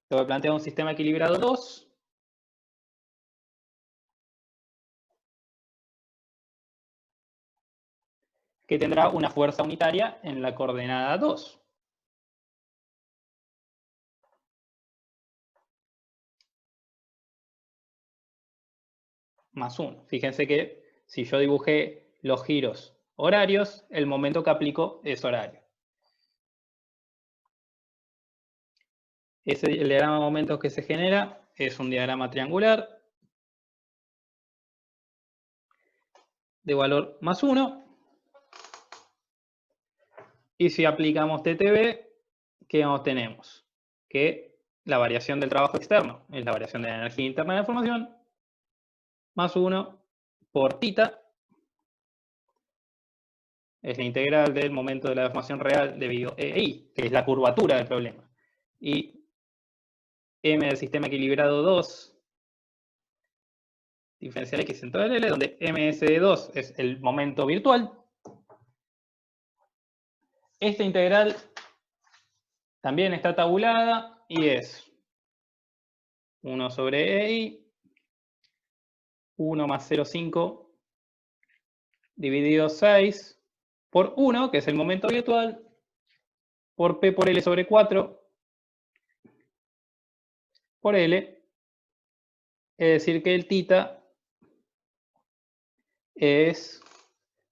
te voy a plantear un sistema equilibrado 2. Que tendrá una fuerza unitaria en la coordenada 2. Más 1. Fíjense que si yo dibujé los giros horarios, el momento que aplico es horario. El diagrama de momentos que se genera es un diagrama triangular de valor más 1. Y si aplicamos TTB, ¿qué obtenemos? Que la variación del trabajo externo es la variación de la energía interna de la formación, más 1 por θ, es la integral del momento de la deformación real debido a EI, que es la curvatura del problema. Y M del sistema equilibrado 2, diferencial X en todo el L, donde MS de 2 es el momento virtual. Esta integral también está tabulada y es 1 sobre EI, 1 más 0,5 dividido 6 por 1, que es el momento virtual, por P por L sobre 4 por L. Es decir que el θ es,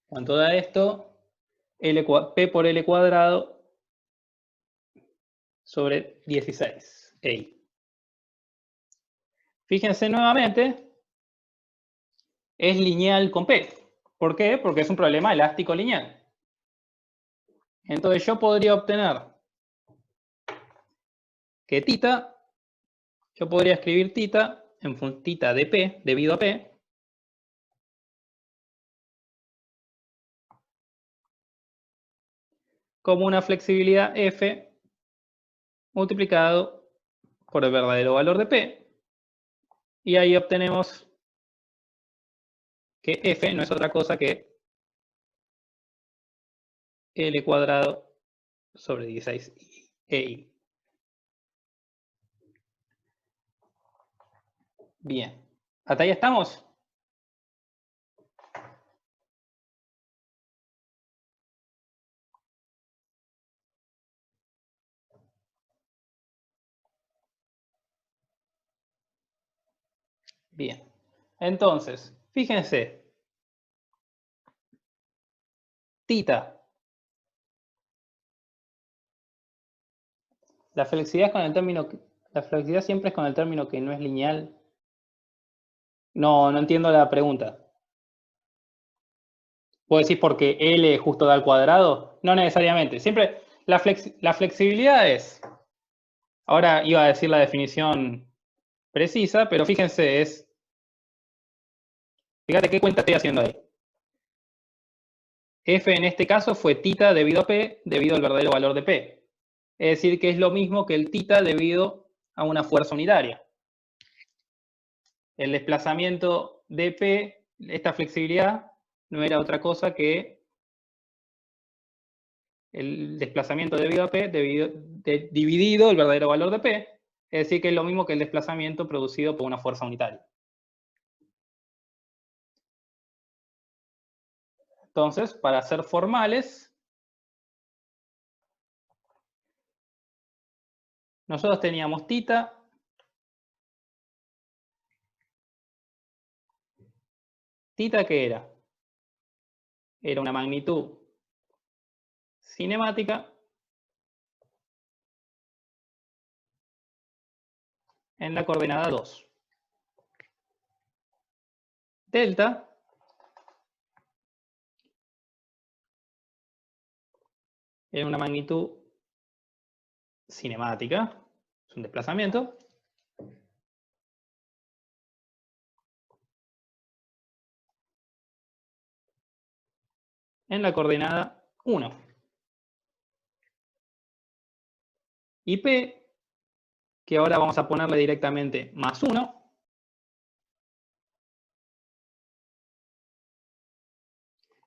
¿cuánto da esto? P por L cuadrado sobre 16. EI. Fíjense nuevamente, es lineal con P. ¿Por qué? Porque es un problema elástico lineal. Entonces yo podría obtener que θ, yo podría escribir θ en θ de P, debido a P, como una flexibilidad F multiplicado por el verdadero valor de P. Y ahí obtenemos que F no es otra cosa que L cuadrado sobre 16 EI. Bien. ¿Hasta ahí estamos? Bien. Entonces, fíjense. Θ. La flexibilidad siempre es con el término que no es lineal. No entiendo la pregunta. ¿Puedo decir porque L justo da al cuadrado? No necesariamente. Siempre la flexibilidad es... Ahora iba a decir la definición precisa, pero fíjense, fíjate qué cuenta estoy haciendo ahí. F en este caso fue θ debido a P, debido al verdadero valor de P. Es decir, que es lo mismo que el θ debido a una fuerza unitaria. El desplazamiento de P, esta flexibilidad, no era otra cosa que el desplazamiento debido a P dividido el verdadero valor de P. Es decir, que es lo mismo que el desplazamiento producido por una fuerza unitaria. Entonces, para ser formales, nosotros teníamos θ ¿qué era? Era una magnitud cinemática en la coordenada 2. Delta era una magnitud cinemática, es un desplazamiento, en la coordenada 1. Y P, que ahora vamos a ponerle directamente más 1,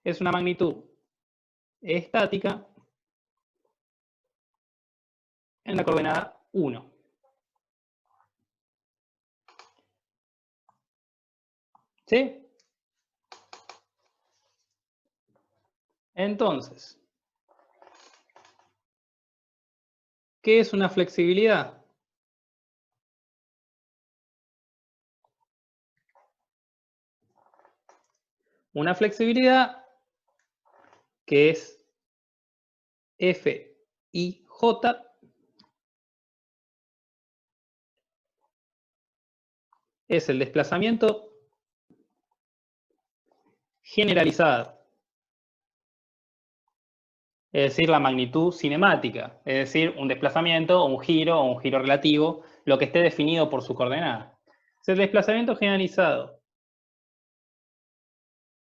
es una magnitud estática en la coordenada 1. ¿Sí? Entonces, ¿qué es una flexibilidad? Una flexibilidad que es F y J es el desplazamiento generalizado, es decir, la magnitud cinemática, es decir, un desplazamiento, o un giro relativo, lo que esté definido por su coordenada. Es el desplazamiento generalizado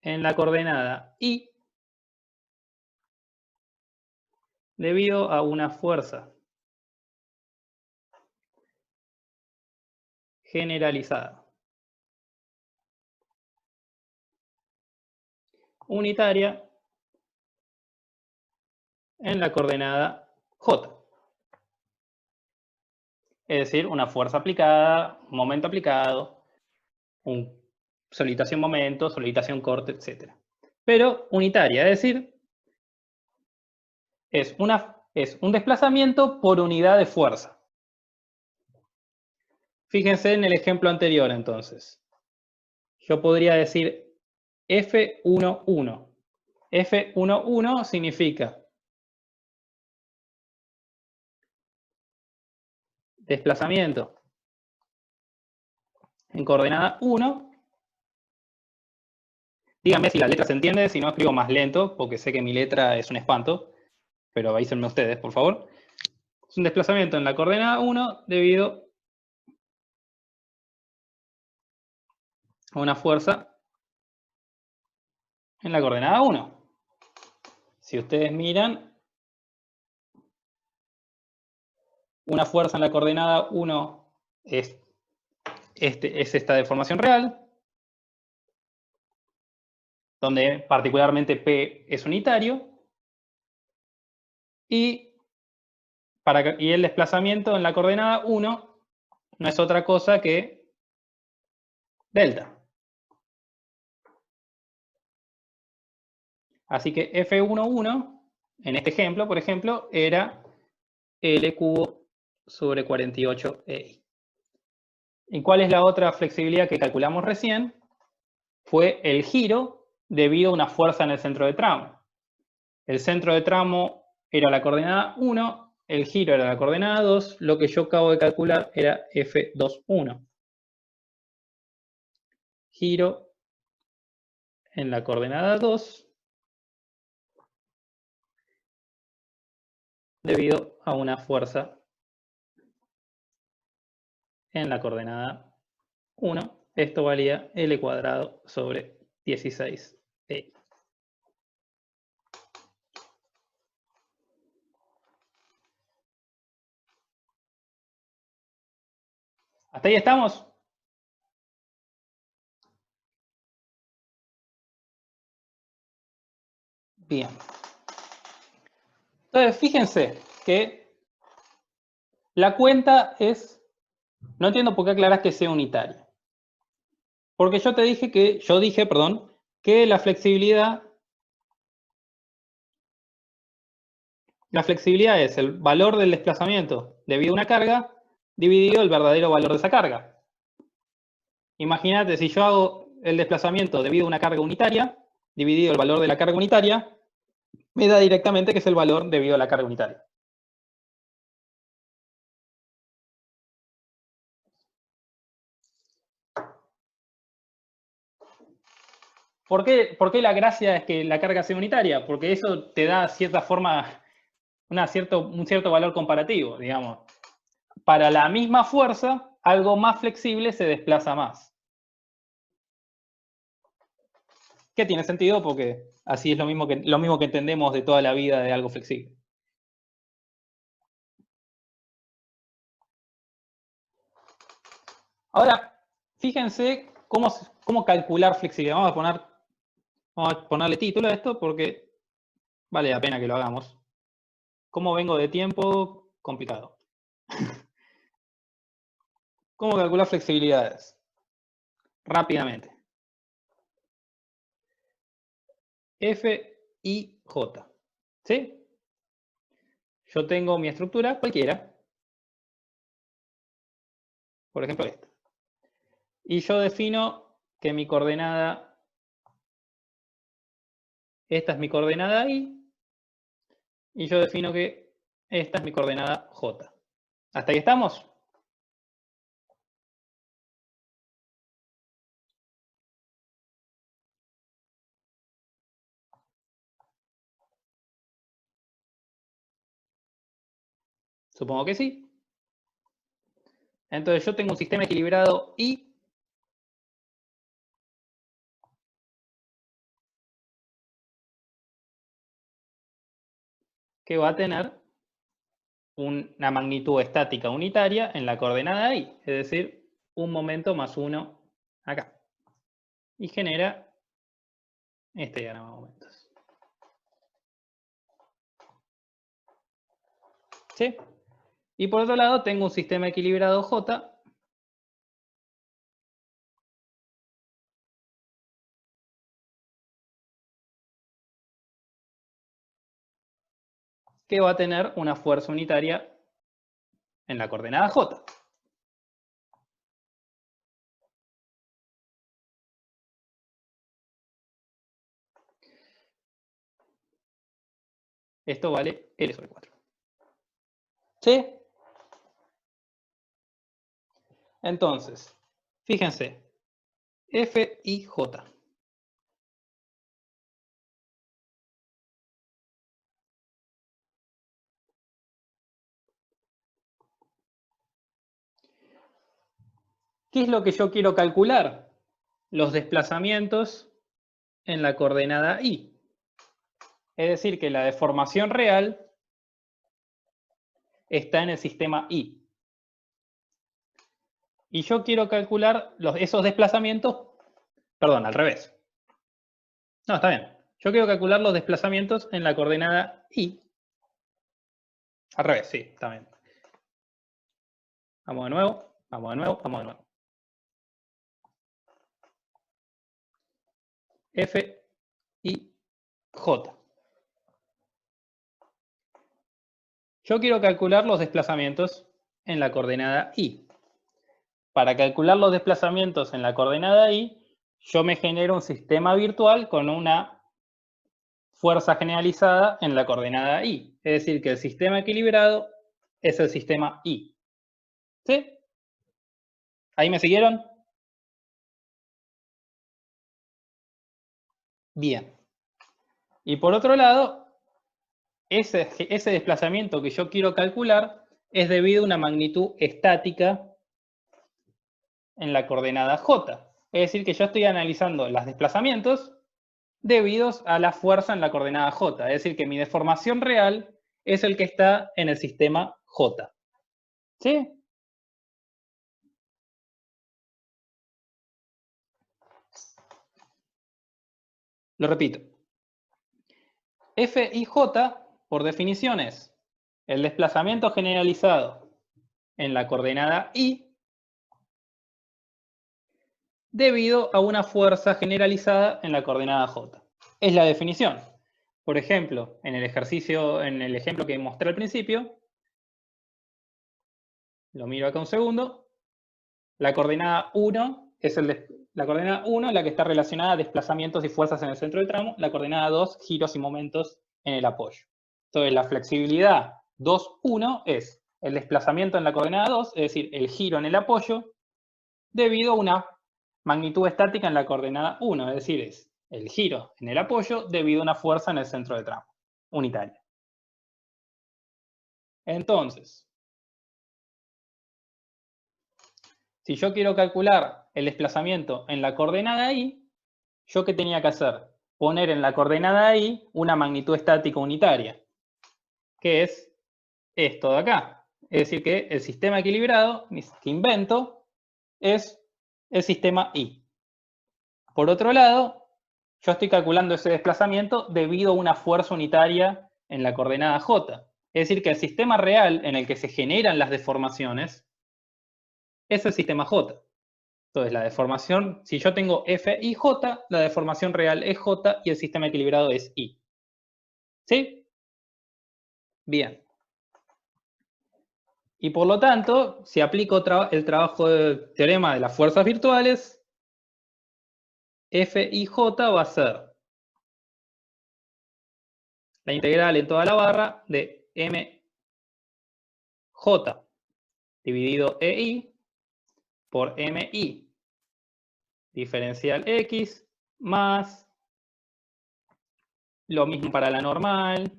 en la coordenada y debido a una fuerza generalizada unitaria en la coordenada J. Es decir, una fuerza aplicada, un momento aplicado, un solitación-momento, solitación-corte, etc. Pero unitaria, es decir, es un desplazamiento por unidad de fuerza. Fíjense en el ejemplo anterior, entonces. Yo podría decir F11. F11 significa desplazamiento en coordenada 1. Díganme si la letra se entiende, si no escribo más lento, porque sé que mi letra es un espanto, pero avísenme ustedes, por favor. Es un desplazamiento en la coordenada 1 debido a una fuerza en la coordenada 1. Si ustedes miran, una fuerza en la coordenada 1 es esta deformación real, donde particularmente P es unitario, y el desplazamiento en la coordenada 1 no es otra cosa que delta. Así que F11, en este ejemplo, por ejemplo, era L cubo sobre 48EI. ¿Y cuál es la otra flexibilidad que calculamos recién? Fue el giro debido a una fuerza en el centro de tramo. El centro de tramo era la coordenada 1, el giro era la coordenada 2, lo que yo acabo de calcular era F21. Giro en la coordenada 2 debido a una fuerza en la coordenada 1. Esto valía L cuadrado sobre 16E. ¿Hasta ahí estamos? Bien. Entonces, fíjense que la cuenta es... No entiendo por qué aclarás que sea unitaria. Porque yo dije, que la flexibilidad es el valor del desplazamiento debido a una carga dividido el verdadero valor de esa carga. Imagínate, si yo hago el desplazamiento debido a una carga unitaria, dividido el valor de la carga unitaria, me da directamente que es el valor debido a la carga unitaria. ¿Por qué la gracia es que la carga sea unitaria? Porque eso te da cierta forma, un cierto valor comparativo, digamos. Para la misma fuerza, algo más flexible se desplaza más. Que tiene sentido porque así es lo mismo que entendemos de toda la vida de algo flexible. Ahora, fíjense cómo calcular flexibilidad. Vamos a ponerle título a esto porque vale la pena que lo hagamos. ¿Cómo vengo de tiempo? Complicado. ¿Cómo calcular flexibilidades? Rápidamente. F, I, J. ¿Sí? Yo tengo mi estructura cualquiera. Por ejemplo, esta. Y yo defino que mi coordenada, esta es mi coordenada I, y yo defino que esta es mi coordenada J. ¿Hasta ahí estamos? Supongo que sí. Entonces yo tengo un sistema equilibrado I que va a tener una magnitud estática unitaria en la coordenada I, es decir, un momento más 1 acá. Y genera este diagrama de momentos. ¿Sí? Y por otro lado tengo un sistema equilibrado J que va a tener una fuerza unitaria en la coordenada J. Esto vale L sobre 4. ¿Sí? Entonces, fíjense, F y J. ¿Qué es lo que yo quiero calcular? Los desplazamientos en la coordenada I. Es decir, que la deformación real está en el sistema I. Y yo quiero calcular esos desplazamientos, perdón, al revés. No, está bien. Yo quiero calcular los desplazamientos en la coordenada I. Al revés, sí, está bien. Vamos de nuevo, vamos de nuevo, vamos de nuevo. F, I, J. Yo quiero calcular los desplazamientos en la coordenada I. Para calcular los desplazamientos en la coordenada I, yo me genero un sistema virtual con una fuerza generalizada en la coordenada I. Es decir, que el sistema equilibrado es el sistema I. ¿Sí? ¿Ahí me siguieron? Bien. Y por otro lado, ese desplazamiento que yo quiero calcular es debido a una magnitud estática en la coordenada J. Es decir, que yo estoy analizando los desplazamientos debidos a la fuerza en la coordenada J. Es decir, que mi deformación real es el que está en el sistema J. ¿Sí? Lo repito. F y J, por definición, es el desplazamiento generalizado en la coordenada Y debido a una fuerza generalizada en la coordenada J. Es la definición. Por ejemplo, en el ejemplo que mostré al principio, lo miro acá un segundo, la coordenada 1 es la coordenada 1 la que está relacionada a desplazamientos y fuerzas en el centro del tramo, la coordenada 2, giros y momentos en el apoyo. Entonces, la flexibilidad 2, 1 es el desplazamiento en la coordenada 2, es decir, el giro en el apoyo, debido a una magnitud estática en la coordenada 1, es decir, es el giro en el apoyo debido a una fuerza en el centro de tramo, unitaria. Entonces, si yo quiero calcular el desplazamiento en la coordenada Y, ¿yo qué tenía que hacer? Poner en la coordenada Y una magnitud estática unitaria, que es esto de acá. Es decir, que el sistema equilibrado que invento es el sistema Y. Por otro lado, yo estoy calculando ese desplazamiento debido a una fuerza unitaria en la coordenada J. Es decir, que el sistema real en el que se generan las deformaciones es el sistema J. Entonces, la deformación, si yo tengo F y J, la deformación real es J y el sistema equilibrado es I. ¿Sí? Bien. Y por lo tanto, si aplico el trabajo del teorema de las fuerzas virtuales, F y J va a ser la integral en toda la barra de MJ dividido EI por MI diferencial X más lo mismo para la normal,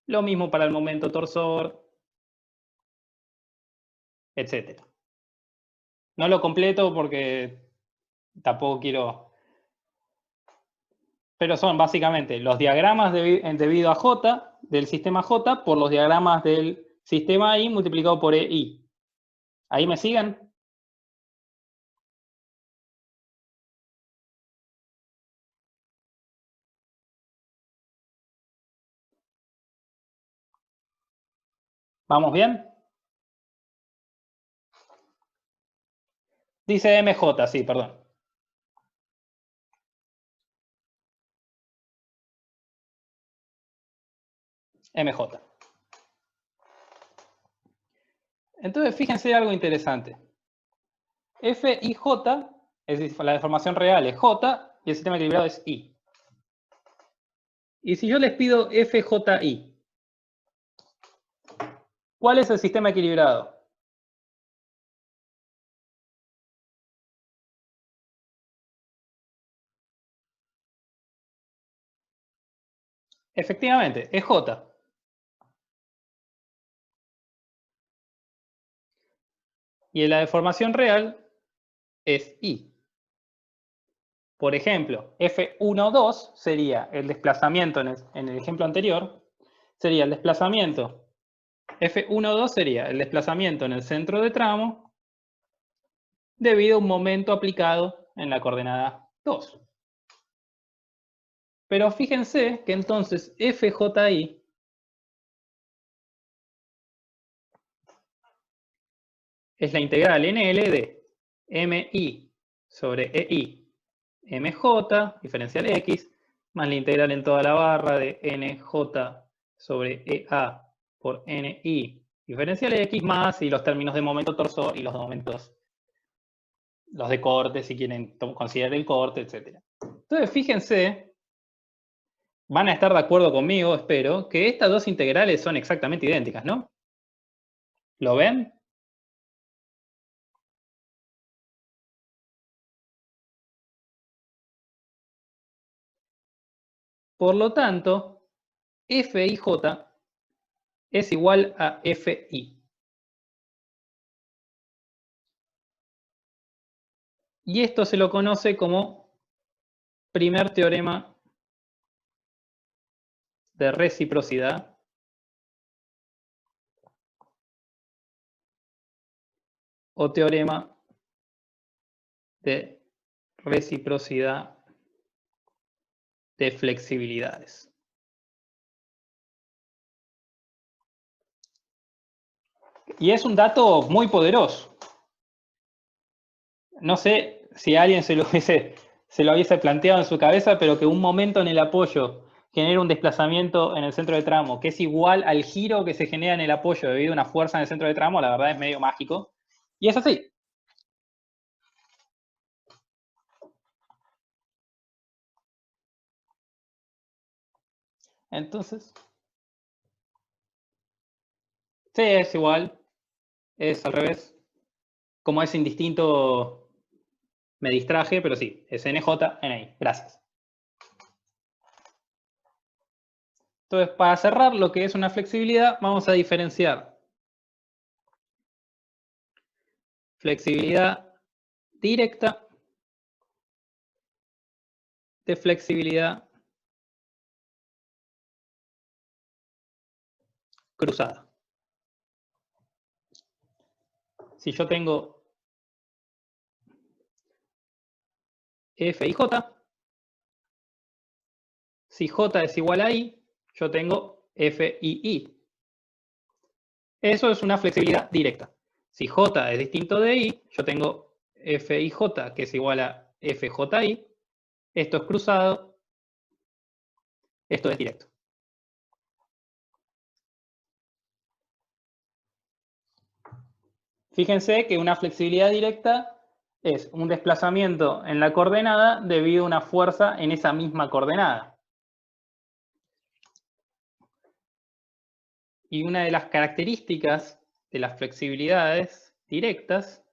lo mismo para el momento torsor, etc. No lo completo porque tampoco quiero... Pero son básicamente los diagramas debido a J, del sistema J, por los diagramas del sistema I multiplicado por EI. ¿Ahí me siguen? ¿Vamos bien? Dice MJ, sí, perdón. MJ. Entonces, fíjense algo interesante. F y J, es decir, la deformación real es J y el sistema equilibrado es I. Y si yo les pido FJI, ¿cuál es el sistema equilibrado? Efectivamente, es J. Y la deformación real es I. Por ejemplo, F12 sería el desplazamiento en el ejemplo anterior, sería el desplazamiento, F12 sería el desplazamiento en el centro de tramo debido a un momento aplicado en la coordenada 2. Pero fíjense que entonces FJI es la integral en L de MI sobre EI MJ, diferencial X, más la integral en toda la barra de NJ sobre EA por NI, diferencial X, más y los términos de momento torsor y los momentos, los de corte, si quieren considerar el corte, etc. Entonces, fíjense, van a estar de acuerdo conmigo, espero, que estas dos integrales son exactamente idénticas, ¿no? ¿Lo ven? Por lo tanto, FIJ es igual a FI. Y esto se lo conoce como primer teorema de reciprocidad o teorema de reciprocidad de flexibilidades. Y es un dato muy poderoso. No sé si alguien se lo hubiese planteado en su cabeza, pero que un momento en el apoyo genera un desplazamiento en el centro de tramo que es igual al giro que se genera en el apoyo debido a una fuerza en el centro de tramo, la verdad es medio mágico. Y es así. Entonces, sí, es igual, es al revés. Como es indistinto, me distraje, pero sí, es NJ, NI. Gracias. Entonces, para cerrar lo que es una flexibilidad, vamos a diferenciar flexibilidad directa de flexibilidad cruzada. Si yo tengo F y J, si J es igual a I, yo tengo F y I. Eso es una flexibilidad directa. Si J es distinto de I, yo tengo F y J, que es igual a FJI. Esto es cruzado, esto es directo. Fíjense que una flexibilidad directa es un desplazamiento en la coordenada debido a una fuerza en esa misma coordenada. Y una de las características de las flexibilidades directas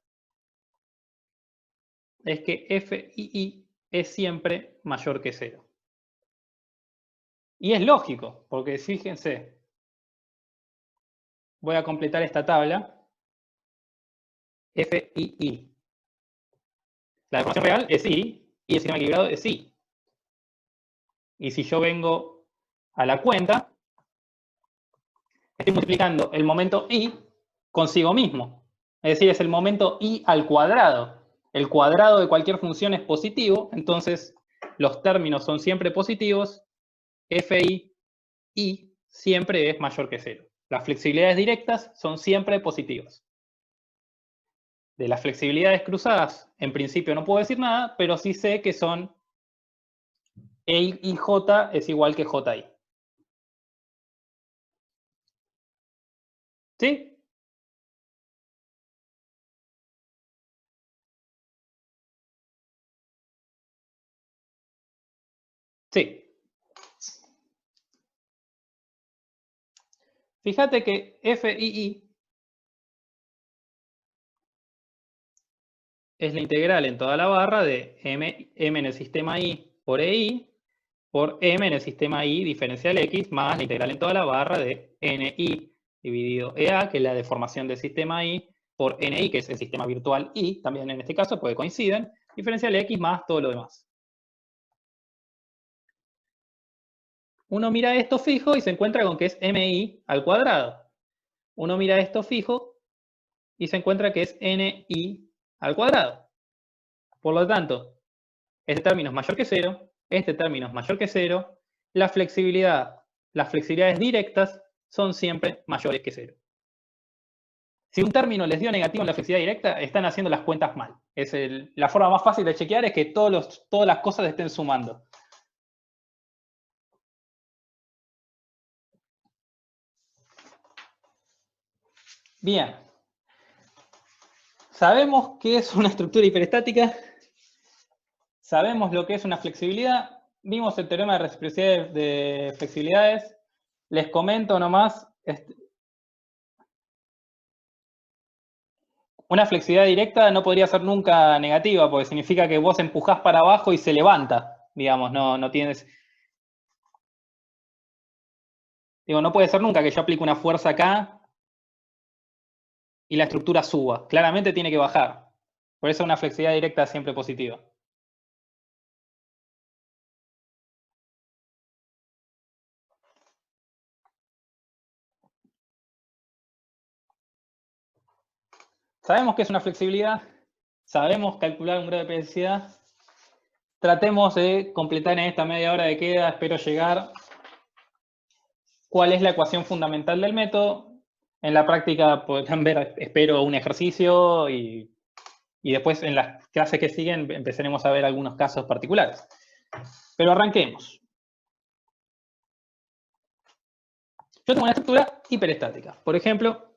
es que FII es siempre mayor que 0. Y es lógico, porque fíjense, voy a completar esta tabla. FII. La deformación real es I y el sistema equilibrado es I. Y si yo vengo a la cuenta, estoy multiplicando el momento I consigo mismo. Es decir, es el momento I al cuadrado. El cuadrado de cualquier función es positivo, entonces los términos son siempre positivos. FI, I siempre es mayor que 0. Las flexibilidades directas son siempre positivas. De las flexibilidades cruzadas, en principio no puedo decir nada, pero sí sé que son EI y J es igual que JI. ¿Sí? Sí. Fíjate que FII es la integral en toda la barra de m en el sistema I por EI por m en el sistema I diferencial X más la integral en toda la barra de NI dividido EA, que es la deformación del sistema I, por NI, que es el sistema virtual I, también en este caso, porque coinciden, diferencial X más todo lo demás. Uno mira esto fijo y se encuentra con que es MI al cuadrado. Uno mira esto fijo y se encuentra que es NI al cuadrado. Por lo tanto, este término es mayor que 0, este término es mayor que 0, las flexibilidades directas son siempre mayores que 0. Si un término les dio negativo en la flexibilidad directa, están haciendo las cuentas mal. La forma más fácil de chequear es que todas las cosas estén sumando. Bien. Sabemos qué es una estructura hiperestática. Sabemos lo que es una flexibilidad. Vimos el teorema de reciprocidad de flexibilidades. Les comento nomás. Una flexibilidad directa no podría ser nunca negativa, porque significa que vos empujás para abajo y se levanta. Digamos, no tienes... Digo, no puede ser nunca que yo aplique una fuerza acá y la estructura suba. Claramente tiene que bajar. Por eso una flexibilidad directa es siempre positiva. Sabemos que es una flexibilidad, sabemos calcular un grado de periodicidad. Tratemos de completar en esta media hora de queda, espero llegar, cuál es la ecuación fundamental del método. En la práctica podrán ver, espero, un ejercicio y después en las clases que siguen empezaremos a ver algunos casos particulares. Pero arranquemos. Yo tengo una estructura hiperestática. Por ejemplo,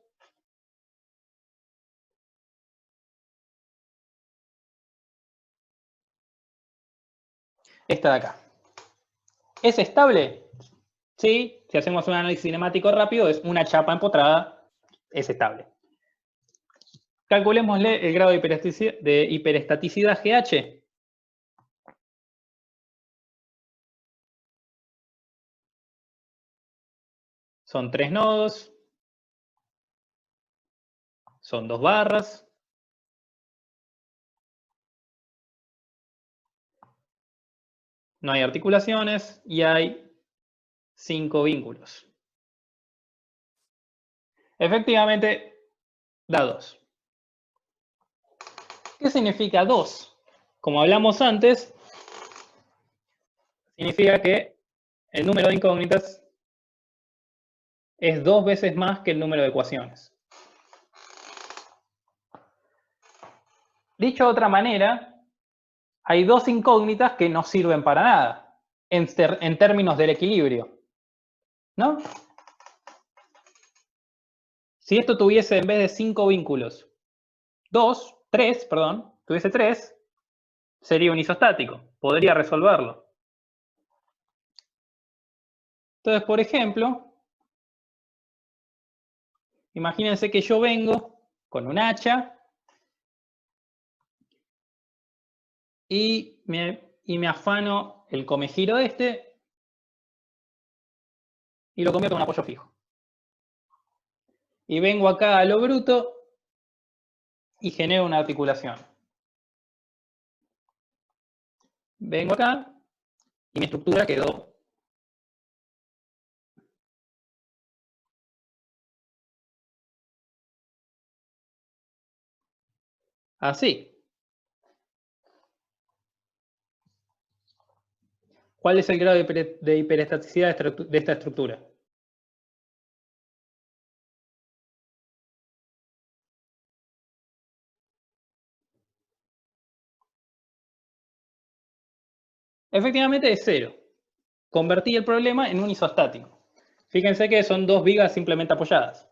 esta de acá. ¿Es estable? Sí. Si hacemos un análisis cinemático rápido, es una chapa empotrada, es estable. Calculémosle el grado de hiperestaticidad GH. Son 3 nodos. Son 2 barras. No hay articulaciones y hay 5 vínculos. Efectivamente, da 2. ¿Qué significa 2? Como hablamos antes, significa que el número de incógnitas es 2 veces más que el número de ecuaciones. Dicho de otra manera, hay 2 incógnitas que no sirven para nada en términos del equilibrio, ¿no? Si esto tuviese en vez de 5 vínculos, 3, tuviese 3, sería un isostático, podría resolverlo. Entonces, por ejemplo, imagínense que yo vengo con un hacha y me afano el comegiro este y lo convierto en un apoyo fijo. Y vengo acá a lo bruto y genero una articulación. Vengo acá y mi estructura quedó así. ¿Cuál es el grado de hiperestaticidad de esta estructura? Efectivamente es 0. Convertí el problema en un isostático. Fíjense que son 2 vigas simplemente apoyadas.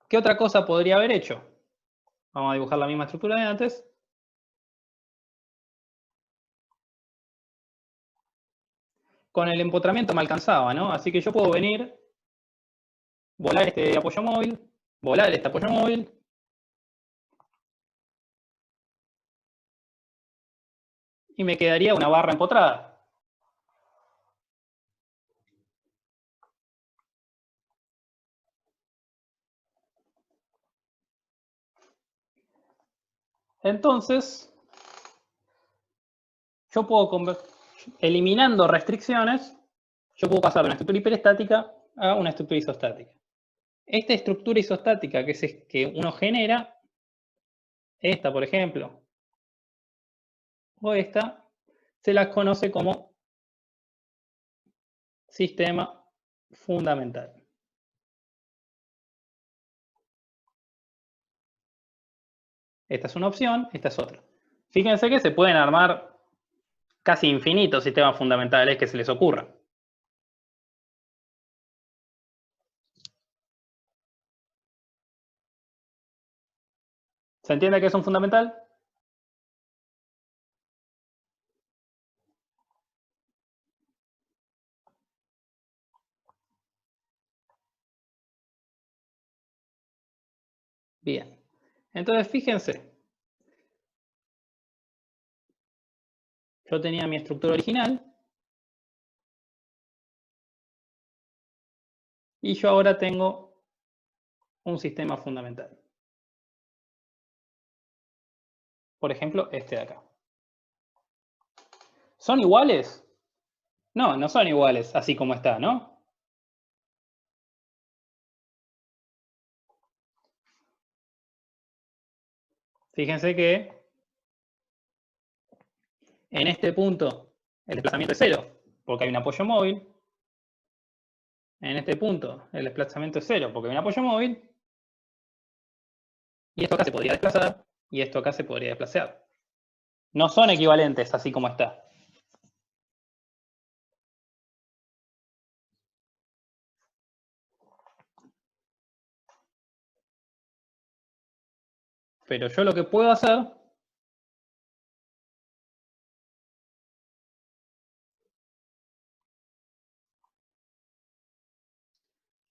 ¿Qué otra cosa podría haber hecho? Vamos a dibujar la misma estructura de antes. Con el empotramiento me alcanzaba, ¿no? Así que yo puedo venir, volar este apoyo móvil, volar este apoyo móvil. Y me quedaría una barra empotrada. Entonces, yo puedo, eliminando restricciones, yo puedo pasar de una estructura hiperestática a una estructura isostática. Esta estructura isostática que uno genera, esta por ejemplo, o esta, se las conoce como sistema fundamental. Esta es una opción, esta es otra. Fíjense que se pueden armar casi infinitos sistemas fundamentales que se les ocurran. ¿Se entiende qué es un fundamental? Bien. Entonces, fíjense. Yo tenía mi estructura original. Y yo ahora tengo un sistema fundamental. Por ejemplo, este de acá. ¿Son iguales? No, no son iguales, así como está, ¿no? Fíjense que en este punto el desplazamiento es 0, porque hay un apoyo móvil. En este punto el desplazamiento es 0, porque hay un apoyo móvil. Y esto acá se podría desplazar, y esto acá se podría desplazar. No son equivalentes, así como está. Pero yo lo que puedo hacer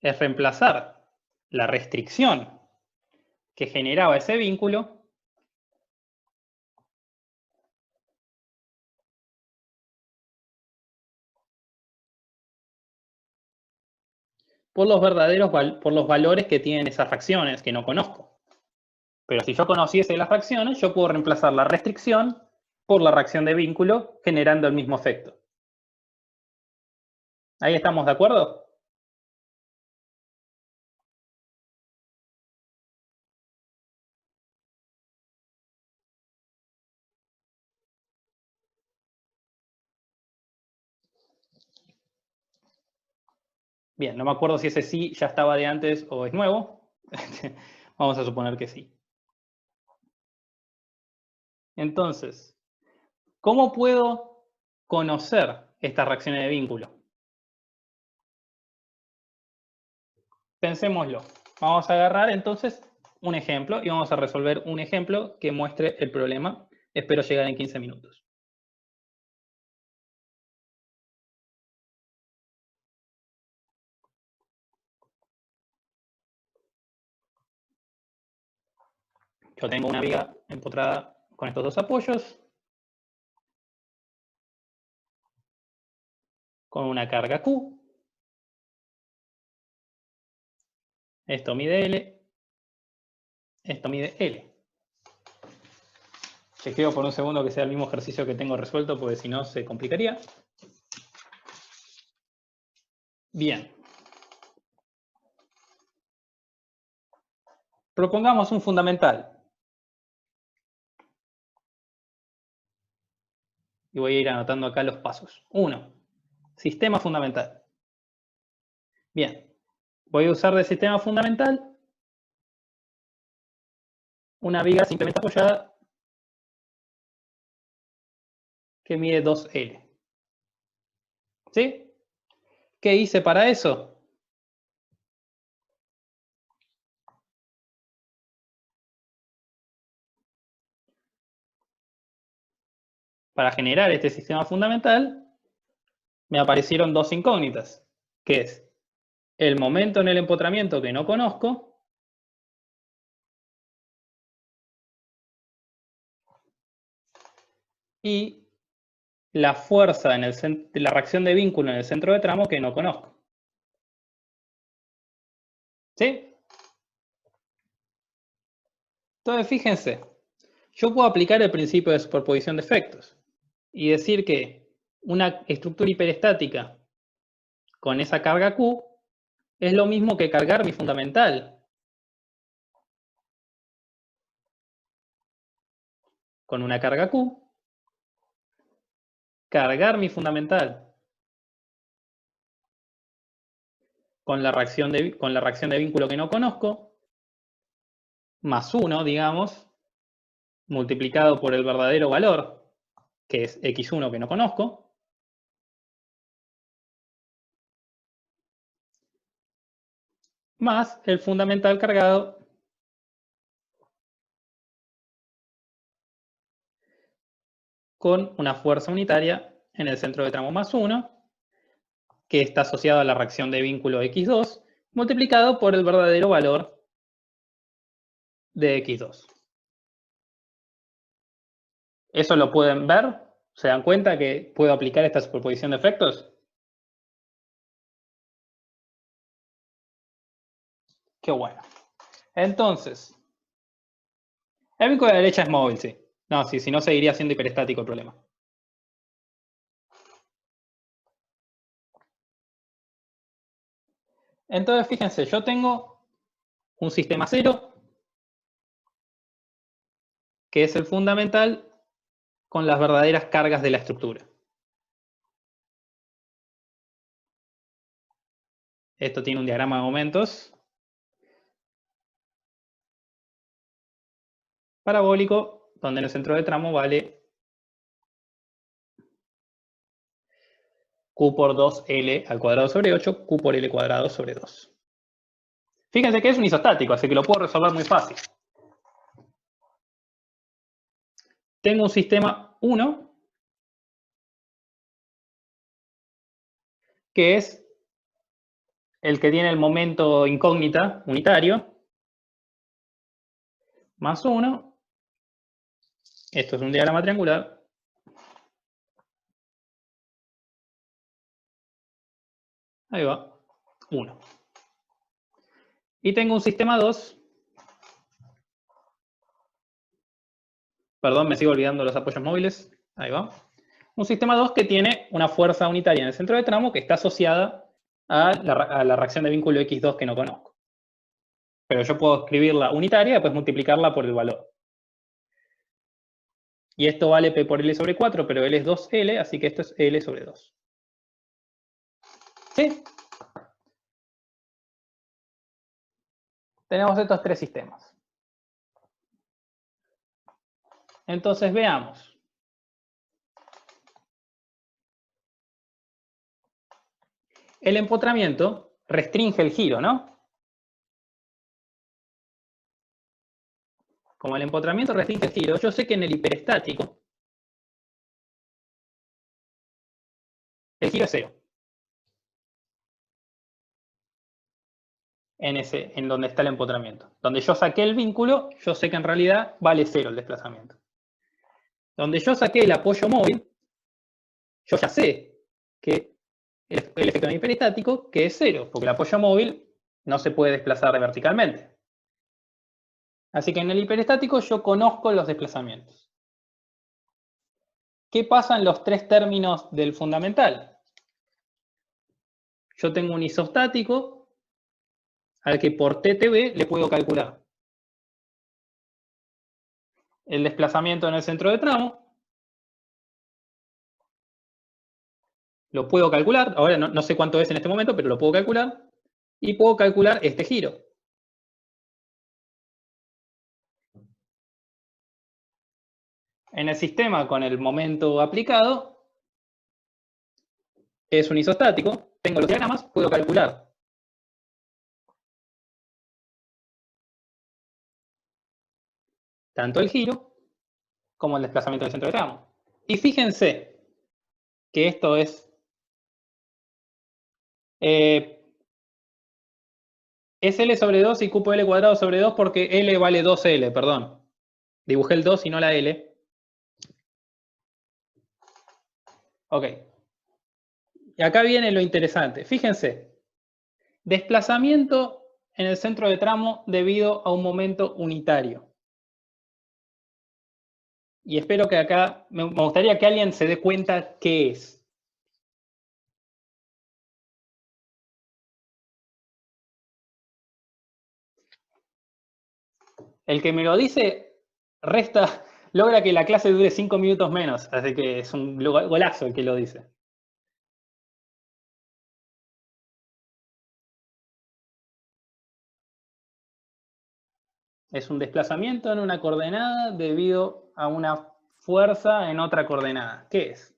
es reemplazar la restricción que generaba ese vínculo por los valores que tienen esas fracciones que no conozco. Pero si yo conociese las fracciones, yo puedo reemplazar la restricción por la reacción de vínculo, generando el mismo efecto. ¿Ahí estamos de acuerdo? Bien, no me acuerdo si ese sí ya estaba de antes o es nuevo. Vamos a suponer que sí. Entonces, ¿cómo puedo conocer estas reacciones de vínculo? Pensémoslo. Vamos a agarrar entonces un ejemplo y vamos a resolver un ejemplo que muestre el problema. Espero llegar en 15 minutos. Yo tengo una viga empotrada con estos dos apoyos, con una carga Q. Esto mide L, esto mide L. Chequeo por un segundo que sea el mismo ejercicio que tengo resuelto, porque si no se complicaría. Bien. Propongamos un fundamental. Y voy a ir anotando acá los pasos. 1. Sistema fundamental. Bien. Voy a usar de sistema fundamental una viga simplemente apoyada que mide 2L. ¿Sí? ¿Qué hice para eso? Para generar este sistema fundamental, me aparecieron dos incógnitas, que es el momento en el empotramiento que no conozco y la fuerza en la reacción de vínculo en el centro de tramo que no conozco. ¿Sí? Entonces, fíjense, yo puedo aplicar el principio de superposición de efectos y decir que una estructura hiperestática con esa carga Q es lo mismo que cargar mi fundamental con una carga Q, cargar mi fundamental con la reacción de vínculo que no conozco, más 1, digamos, multiplicado por el verdadero valor, que es x1 que no conozco, más el fundamental cargado con una fuerza unitaria en el centro de tramo más 1, que está asociado a la reacción de vínculo x2, multiplicado por el verdadero valor de x2. ¿Eso lo pueden ver? ¿Se dan cuenta que puedo aplicar esta superposición de efectos? Qué bueno. Entonces, el vínculo de la derecha es móvil, sí. No, sí, si no seguiría siendo hiperestático el problema. Entonces, fíjense, yo tengo un sistema cero, que es el fundamental, con las verdaderas cargas de la estructura. Esto tiene un diagrama de momentos parabólico, donde en el centro de tramo vale Q por 2L al cuadrado sobre 8, Q por L cuadrado sobre 2. Fíjense que es un isostático, así que lo puedo resolver muy fácil. Tengo un sistema 1, que es el que tiene el momento incógnita unitario, más 1. Esto es un diagrama triangular. Ahí va, 1. Y tengo un sistema 2. Perdón, me sigo olvidando los apoyos móviles. Ahí va. Un sistema 2 que tiene una fuerza unitaria en el centro de tramo que está asociada a la reacción de vínculo X2 que no conozco. Pero yo puedo escribirla unitaria y después multiplicarla por el valor. Y esto vale P por L sobre 4, pero L es 2L, así que esto es L sobre 2. ¿Sí? Tenemos estos tres sistemas. Entonces veamos. El empotramiento restringe el giro, ¿no? Como el empotramiento restringe el giro, yo sé que en el hiperestático el giro es 0. En donde está el empotramiento. Donde yo saqué el vínculo, yo sé que en realidad vale 0 el desplazamiento. Donde yo saqué el apoyo móvil, yo ya sé que el efecto hiperestático que es 0, porque el apoyo móvil no se puede desplazar verticalmente. Así que en el hiperestático yo conozco los desplazamientos. ¿Qué pasa en los tres términos del fundamental? Yo tengo un isostático al que por TTB le puedo calcular el desplazamiento en el centro de tramo. Lo puedo calcular, ahora no sé cuánto es en este momento, pero lo puedo calcular. Y puedo calcular este giro. En el sistema con el momento aplicado, es un isostático, tengo los diagramas, puedo calcular tanto el giro como el desplazamiento del centro de tramo. Y fíjense que esto es L sobre 2 y Q por L cuadrado sobre 2 porque L vale 2L, perdón. Dibujé el 2 y no la L. Ok. Y acá viene lo interesante. Fíjense. Desplazamiento en el centro de tramo debido a un momento unitario. Y espero que acá, me gustaría que alguien se dé cuenta qué es. El que me lo dice, logra que la clase dure 5 minutos menos. Así que es un golazo el que lo dice. Es un desplazamiento en una coordenada debido a una fuerza en otra coordenada. ¿Qué es?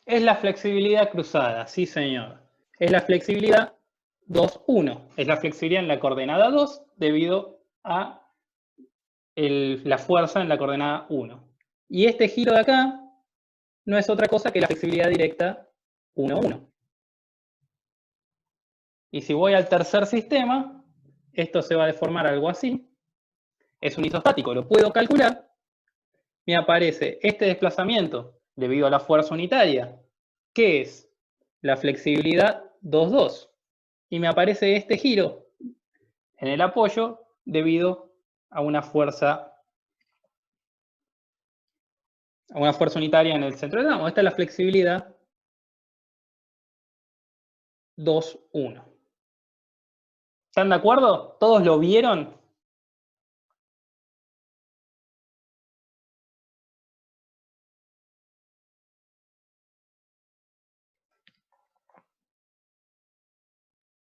Es la flexibilidad cruzada, sí señor. Es la flexibilidad 2, 1. Es la flexibilidad en la coordenada 2 debido a la fuerza en la coordenada 1. Y este giro de acá no es otra cosa que la flexibilidad directa 1, 1. Y si voy al tercer sistema, esto se va a deformar algo así. Es un isostático, lo puedo calcular. Me aparece este desplazamiento debido a la fuerza unitaria, que es la flexibilidad 2,2. Y me aparece este giro en el apoyo debido a una fuerza unitaria en el centro del tramo. Esta es la flexibilidad 2,1. ¿Están de acuerdo? ¿Todos lo vieron?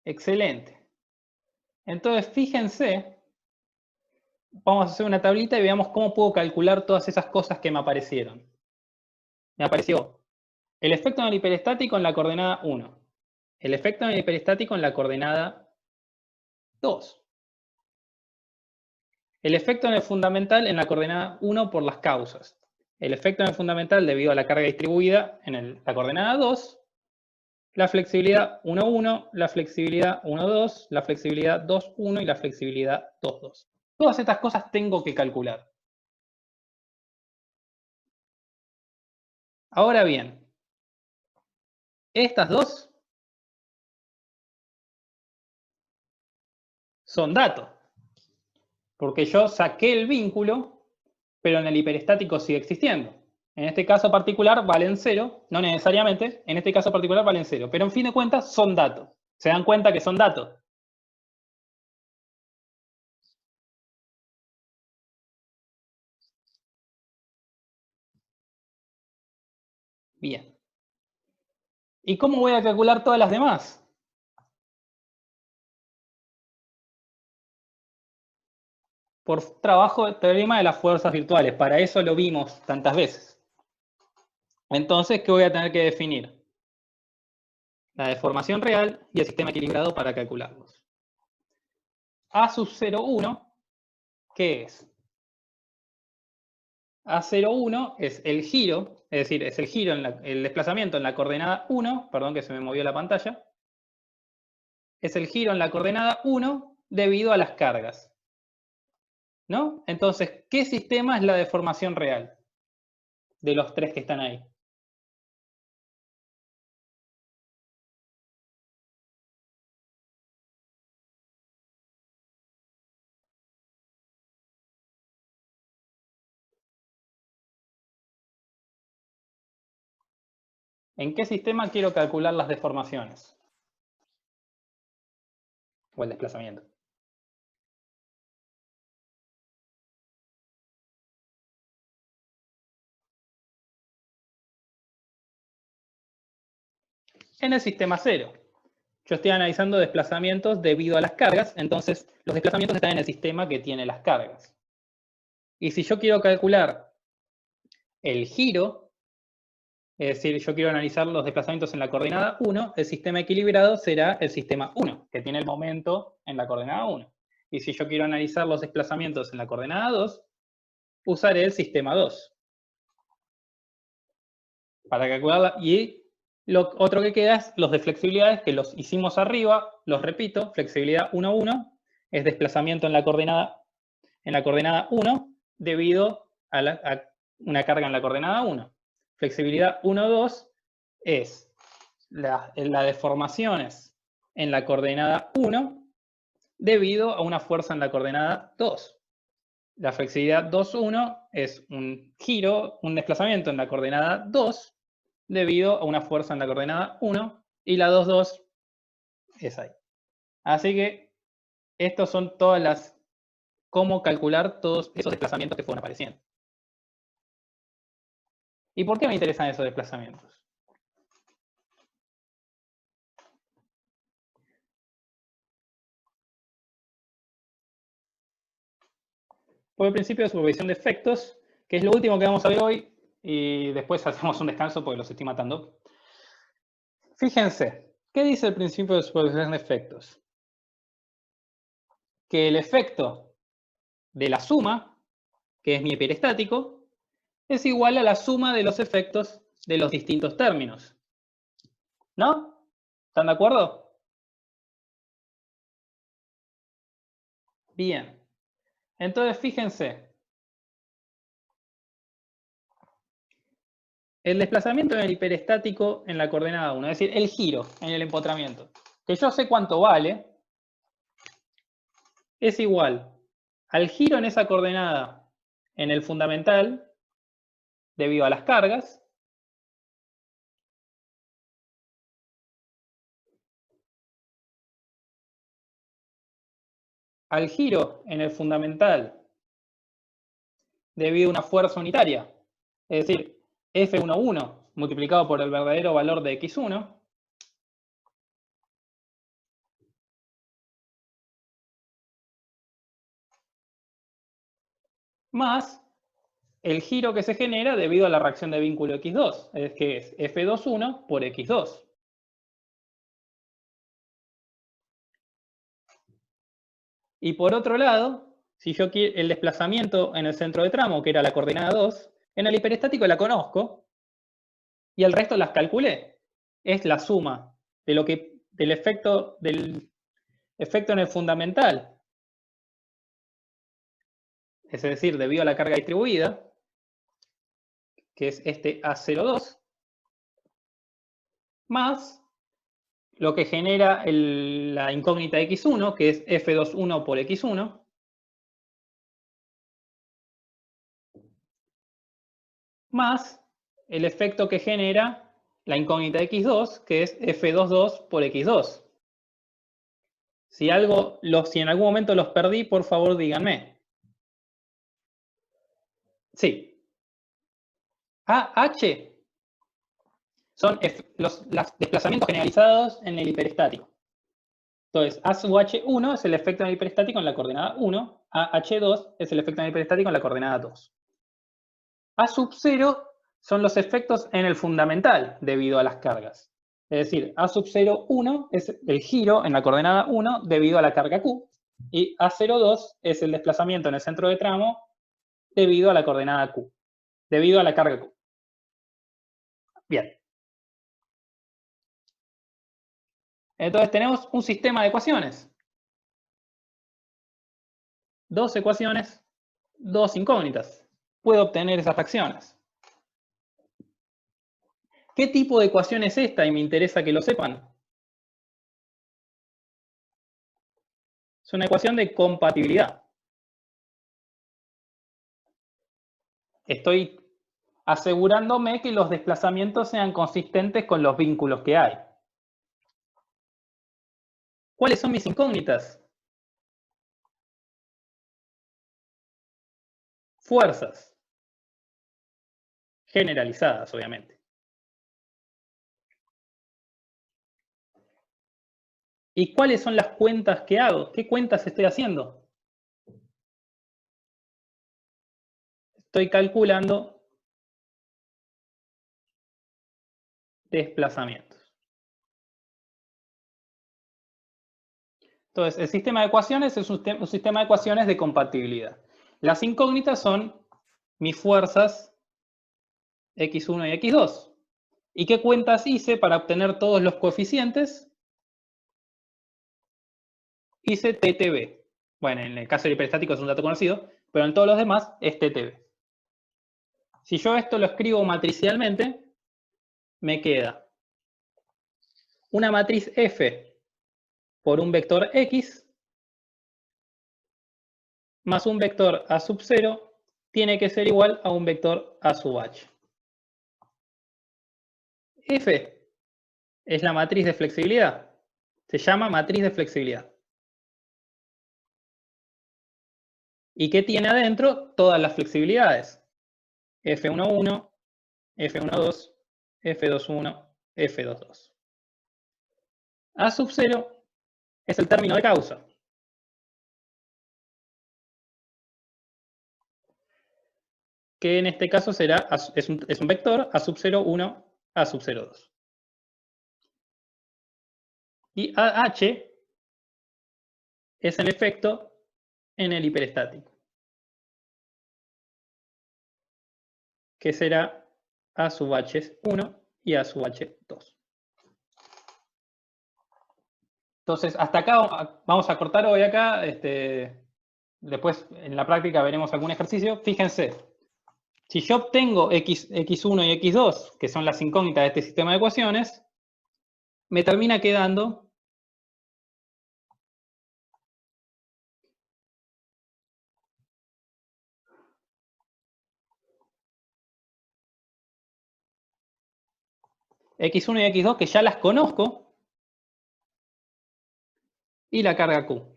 Excelente. Entonces, fíjense, vamos a hacer una tablita y veamos cómo puedo calcular todas esas cosas que me aparecieron. Me apareció el efecto en el hiperestático en la coordenada 1. El efecto en el hiperestático en la coordenada 2. El efecto en el fundamental en la coordenada 1 por las causas. El efecto en el fundamental debido a la carga distribuida en la coordenada 2. La flexibilidad 1,1, la flexibilidad 1,2, la flexibilidad 2,1 y la flexibilidad 2,2. Todas estas cosas tengo que calcular. Ahora bien, estas dos son datos, porque yo saqué el vínculo, pero en el hiperestático sigue existiendo. En este caso particular valen 0, no necesariamente, en este caso particular valen 0, pero en fin de cuentas son datos. ¿Se dan cuenta que son datos? Bien. ¿Y cómo voy a calcular todas las demás? Por trabajo del teorema de las fuerzas virtuales. Para eso lo vimos tantas veces. Entonces, ¿qué voy a tener que definir? La deformación real y el sistema equilibrado para calcularlos. A sub 0,1, ¿qué es? A01 es el giro, es decir, es el giro, el desplazamiento en la coordenada 1, perdón que se me movió la pantalla, es el giro en la coordenada 1 debido a las cargas. ¿No? Entonces, ¿qué sistema es la deformación real de los tres que están ahí? ¿En qué sistema quiero calcular las deformaciones? O el desplazamiento. En el sistema 0. Yo estoy analizando desplazamientos debido a las cargas, entonces los desplazamientos están en el sistema que tiene las cargas. Y si yo quiero calcular el giro, es decir, yo quiero analizar los desplazamientos en la coordenada 1, el sistema equilibrado será el sistema 1, que tiene el momento en la coordenada 1. Y si yo quiero analizar los desplazamientos en la coordenada 2, usaré el sistema 2. Para calcularla. Y lo otro que queda es los de flexibilidades, que los hicimos arriba, los repito, flexibilidad 1,1 es desplazamiento en la coordenada 1 debido a una carga en la coordenada 1. Flexibilidad 1,2 es las deformaciones en la coordenada 1 debido a una fuerza en la coordenada 2. La flexibilidad 2,1 es un giro, un desplazamiento en la coordenada 2 debido a una fuerza en la coordenada 1 y la 2,2 es ahí. Así que estos son todas las cómo calcular todos esos desplazamientos que fueron apareciendo. ¿Y por qué me interesan esos desplazamientos? Por el principio de supervisión de efectos, que es lo último que vamos a ver hoy, y después hacemos un descanso porque los estoy matando. Fíjense, ¿qué dice el principio de supervisión de efectos? Que el efecto de la suma, que es mi hiperestático, es igual a la suma de los efectos de los distintos términos. ¿No? ¿Están de acuerdo? Bien. Entonces, fíjense. El desplazamiento en el hiperestático en la coordenada 1, es decir, el giro en el empotramiento, que yo sé cuánto vale, es igual al giro en esa coordenada en el fundamental, debido a las cargas, al giro en el fundamental debido a una fuerza unitaria, es decir, F11 multiplicado por el verdadero valor de X1, más el giro que se genera debido a la reacción de vínculo X2, es que es F21 por X2. Y por otro lado, si yo quiero el desplazamiento en el centro de tramo, que era la coordenada 2, en el hiperestático la conozco y el resto las calculé. Es la suma de lo que, del efecto en el fundamental, es decir, debido a la carga distribuida, que es este A02, más lo que genera la incógnita X1, que es F21 por X1, más el efecto que genera la incógnita X2, que es F22 por X2. Si en algún momento los perdí, por favor díganme. Sí. AH son los desplazamientos generalizados en el hiperestático. Entonces, A sub H1 es el efecto en el hiperestático en la coordenada 1, AH2 es el efecto en el hiperestático en la coordenada 2. A sub 0 son los efectos en el fundamental debido a las cargas. Es decir, A sub 0, 1 es el giro en la coordenada 1 debido a la carga Q. Y A02 es el desplazamiento en el centro de tramo debido a la coordenada Q. Debido a la carga Q. Bien. Entonces tenemos un sistema de ecuaciones. Dos ecuaciones, dos incógnitas. Puedo obtener esas fracciones. ¿Qué tipo de ecuación es esta? Y me interesa que lo sepan. Es una ecuación de compatibilidad. Estoy asegurándome que los desplazamientos sean consistentes con los vínculos que hay. ¿Cuáles son mis incógnitas? Fuerzas. Generalizadas, obviamente. ¿Y cuáles son las cuentas que hago? ¿Qué cuentas estoy haciendo? Estoy calculando desplazamientos. Entonces, el sistema de ecuaciones es un sistema de ecuaciones de compatibilidad. Las incógnitas son mis fuerzas X1 y X2. ¿Y qué cuentas hice para obtener todos los coeficientes? Hice TTB. Bueno, en el caso del hiperestático es un dato conocido, pero en todos los demás es TTB. Si yo esto lo escribo matricialmente, me queda una matriz F por un vector X más un vector A sub 0 tiene que ser igual a un vector A sub H. F es la matriz de flexibilidad. Se llama matriz de flexibilidad. ¿Y qué tiene adentro? Todas las flexibilidades. F11, F12, F21, F22. A sub 0 es el término de causa. Que en este caso será, es un vector A sub 0, 1, A sub 0, 2. Y AH es el efecto en el hiperestático, que será A sub H1 y A sub H2. Entonces, hasta acá vamos a cortar hoy acá. después en la práctica veremos algún ejercicio. Fíjense, si yo obtengo x1 y x2, que son las incógnitas de este sistema de ecuaciones, me termina quedando x1 y x2, que ya las conozco, y la carga Q.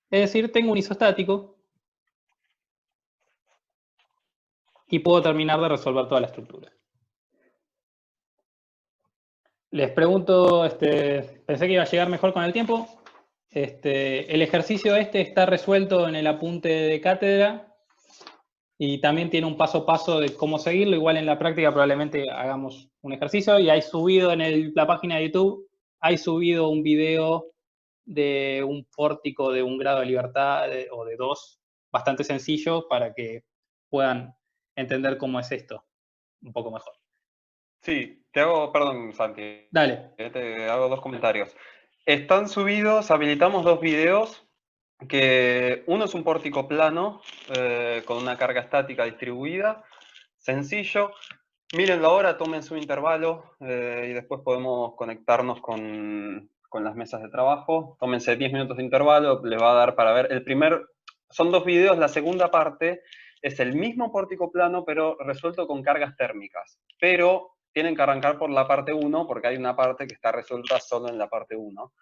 Es decir, tengo un isostático y puedo terminar de resolver toda la estructura. Les pregunto, pensé que iba a llegar mejor con el tiempo. El ejercicio está resuelto en el apunte de cátedra y también tiene un paso a paso de cómo seguirlo. Igual en la práctica probablemente hagamos un ejercicio y hay subido en la página de YouTube, hay subido un video de un pórtico de un grado de libertad o de 2, bastante sencillo para que puedan entender cómo es esto un poco mejor. Sí, te hago, perdón, Santi, Dale. te hago 2 comentarios. Están subidos, habilitamos 2 videos, que uno es un pórtico plano, con una carga estática distribuida, sencillo. Mírenlo ahora, tomen su intervalo, y después podemos conectarnos con las mesas de trabajo. Tómense 10 minutos de intervalo, les va a dar para ver. Son 2 videos, la segunda parte es el mismo pórtico plano, pero resuelto con cargas térmicas. Pero tienen que arrancar por la parte 1, porque hay una parte que está resuelta solo en la parte 1.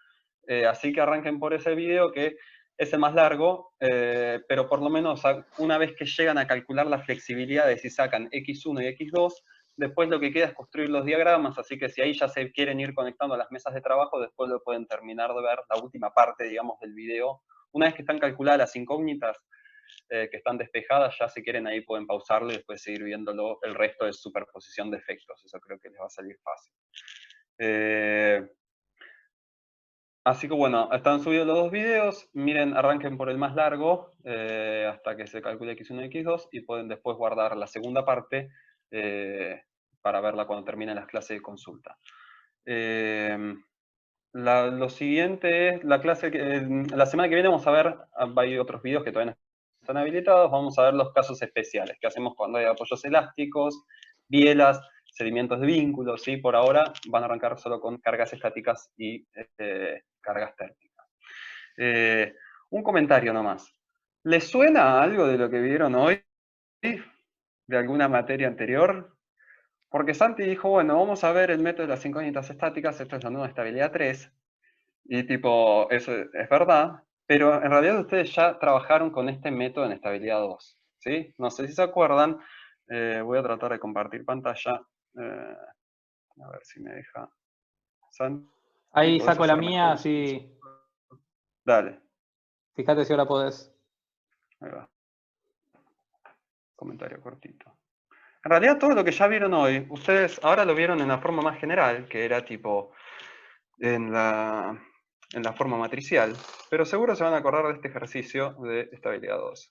Así que arranquen por ese video, que es el más largo, pero por lo menos una vez que llegan a calcular la flexibilidad de si sacan x1 y x2, después lo que queda es construir los diagramas, así que si ahí ya se quieren ir conectando a las mesas de trabajo, después lo pueden terminar de ver, la última parte, digamos, del video. Una vez que están calculadas las incógnitas, que están despejadas, ya si quieren ahí pueden pausarlo y después seguir viéndolo. El resto es superposición de efectos, eso creo que les va a salir fácil. Así que bueno, están subidos los 2 videos. Miren, arranquen por el más largo, hasta que se calcule x1 y x2, y pueden después guardar la segunda parte, para verla cuando terminen las clases de consulta. Lo siguiente es la clase la semana que viene vamos a ver, hay otros videos que todavía no están habilitados, vamos a ver los casos especiales que hacemos cuando hay apoyos elásticos, bielas, sedimentos de vínculos, ¿sí? Por ahora van a arrancar solo con cargas estáticas y cargas térmicas. Un comentario nomás. ¿Les suena algo de lo que vieron hoy? ¿De alguna materia anterior? Porque Santi dijo, bueno, vamos a ver el método de las incógnitas estáticas, esto es la nueva estabilidad 3, y tipo, eso es verdad, pero en realidad ustedes ya trabajaron con este método en estabilidad 2, ¿sí? No sé si se acuerdan, voy a tratar de compartir pantalla, a ver si me deja. Santi, Ahí ¿podés saco la hacerme mía, host? así. Dale, Fíjate si ahora podés. ahí va. Comentario cortito. En realidad todo lo que ya vieron hoy, ustedes ahora lo vieron en la forma más general, que era tipo en la forma matricial, pero seguro se van a acordar de este ejercicio de estabilidad 2.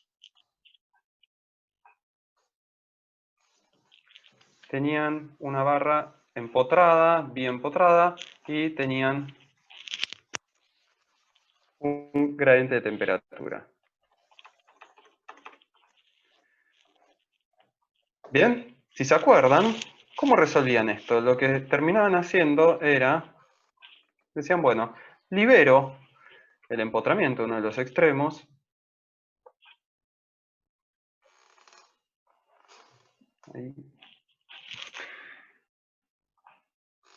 Tenían una barra empotrada, bien empotrada, y tenían un gradiente de temperatura. Bien, si se acuerdan, ¿cómo resolvían esto? Lo que terminaban haciendo era, decían, bueno, libero el empotramiento, uno de los extremos, ahí.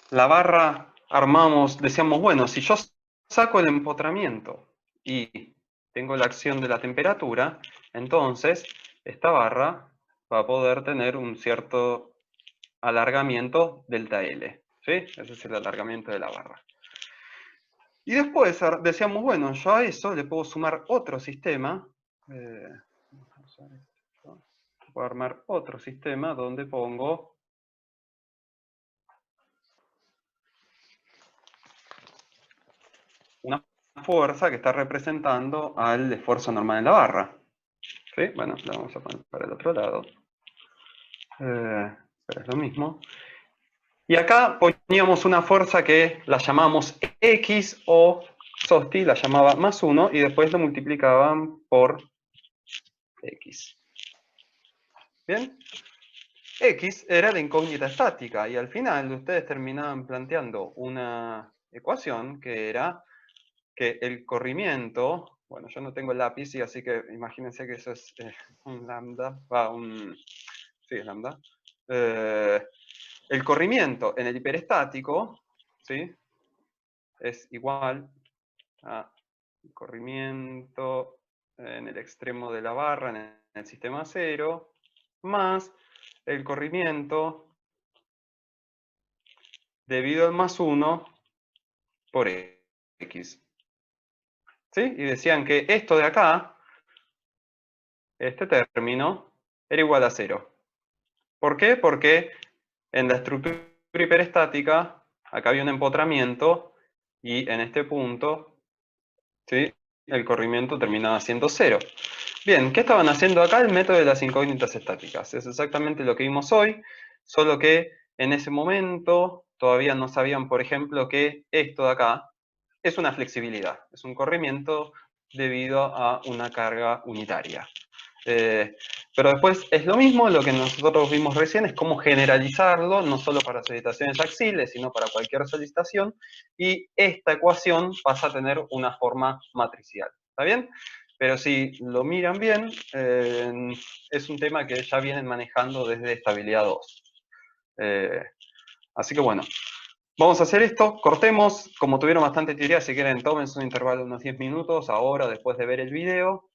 La barra armamos, decíamos, bueno, si yo saco el empotramiento y tengo la acción de la temperatura, entonces esta barra va a poder tener un cierto alargamiento delta L, ¿sí? Ese es el alargamiento de la barra. Y después decíamos, bueno, yo a eso le puedo sumar otro sistema, puedo armar otro sistema donde pongo una fuerza que está representando al esfuerzo normal en la barra. ¿Sí? Bueno, la vamos a poner para el otro lado. Pero es lo mismo. Y acá poníamos una fuerza que la llamamos X o Sosti la llamaba más 1 y después lo multiplicaban por X. ¿Bien? X era la incógnita estática y al final ustedes terminaban planteando una ecuación que era que el corrimiento, bueno, yo no tengo el lápiz, y así que imagínense que eso es un lambda, sí, es lambda. El corrimiento en el hiperestático, ¿sí? Es igual a corrimiento en el extremo de la barra en el sistema cero, más el corrimiento debido al más 1 por X. ¿Sí? Y decían que esto de acá, este término, era igual a 0. ¿Por qué? Porque en la estructura hiperestática, acá había un empotramiento, y en este punto, ¿sí?, el corrimiento terminaba siendo 0. Bien, ¿qué estaban haciendo acá? El método de las incógnitas estáticas. Es exactamente lo que vimos hoy, solo que en ese momento todavía no sabían, por ejemplo, que esto de acá es una flexibilidad, es un corrimiento debido a una carga unitaria. Pero después es lo mismo, lo que nosotros vimos recién es cómo generalizarlo, no solo para solicitaciones axiles, sino para cualquier solicitación, y esta ecuación pasa a tener una forma matricial. ¿Está bien? Pero si lo miran bien, es un tema que ya vienen manejando desde estabilidad 2. Así que bueno, vamos a hacer esto, cortemos. Como tuvieron bastante teoría, si quieren tómense un intervalo de unos 10 minutos, ahora, después de ver el video.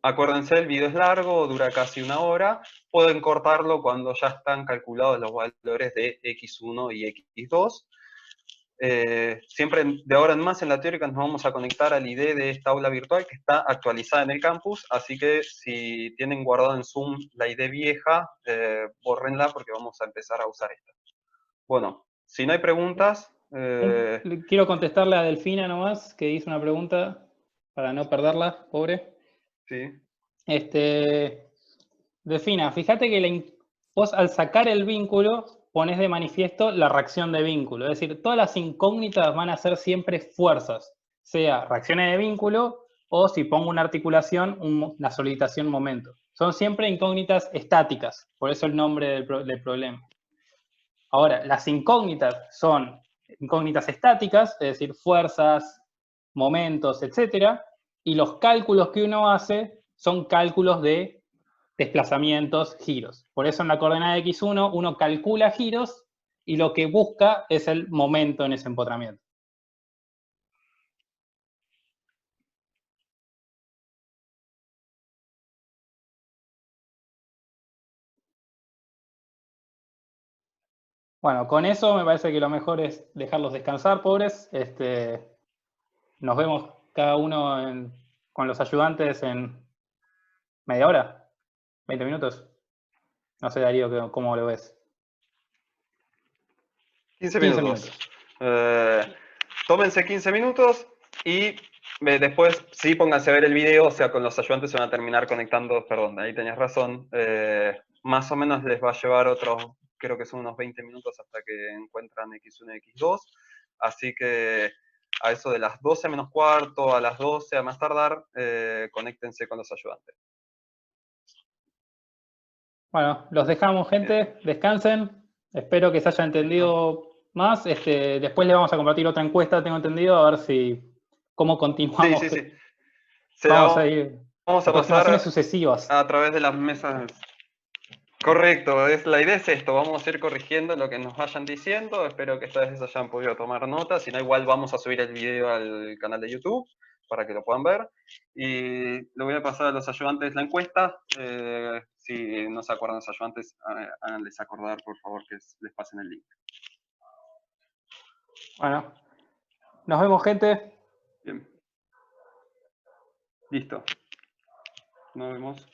Acuérdense, el video es largo, dura casi una hora. Pueden cortarlo cuando ya están calculados los valores de X1 y X2. Siempre de ahora en más en la teórica nos vamos a conectar al ID de esta aula virtual que está actualizada en el campus, así que si tienen guardado en Zoom la ID vieja, bórrenla porque vamos a empezar a usar esta. Bueno, si no hay preguntas... Quiero contestarle a Delfina nomás, que hizo una pregunta para no perderla, pobre. Sí. Delfina, fíjate que vos al sacar el vínculo pones de manifiesto la reacción de vínculo. Es decir, todas las incógnitas van a ser siempre fuerzas, sea reacciones de vínculo o si pongo una articulación, una soliditación momento. Son siempre incógnitas estáticas, por eso el nombre del problema. Ahora, las incógnitas son incógnitas estáticas, es decir, fuerzas, momentos, etc. Y los cálculos que uno hace son cálculos de desplazamientos, giros. Por eso en la coordenada de X1 uno calcula giros y lo que busca es el momento en ese empotramiento. Bueno, con eso me parece que lo mejor es dejarlos descansar, pobres. Nos vemos cada uno con los ayudantes en media hora, 20 minutos. No sé, Darío, ¿cómo lo ves? 15 minutos. Tómense 15 minutos y después sí pónganse a ver el video, o sea, con los ayudantes se van a terminar conectando, perdón, ahí tenías razón, más o menos les va a llevar otros, creo que son unos 20 minutos hasta que encuentran X1 y X2, así que a eso de las 12 menos cuarto, a las 12 a más tardar, conéctense con los ayudantes. Bueno, los dejamos, gente, descansen, espero que se haya entendido más, después le vamos a compartir otra encuesta, tengo entendido, a ver cómo continuamos. Sí. Vamos a ir Vamos a aproximaciones pasar sucesivas. a través de las mesas. Correcto, la idea es esto, vamos a ir corrigiendo lo que nos vayan diciendo, espero que esta vez hayan podido tomar notas, si no igual vamos a subir el video al canal de YouTube para que lo puedan ver, y le voy a pasar a los ayudantes la encuesta, si no se acuerdan los ayudantes, háganles acordar por favor que les pasen el link. Bueno, nos vemos, gente. Bien. Listo. Nos vemos.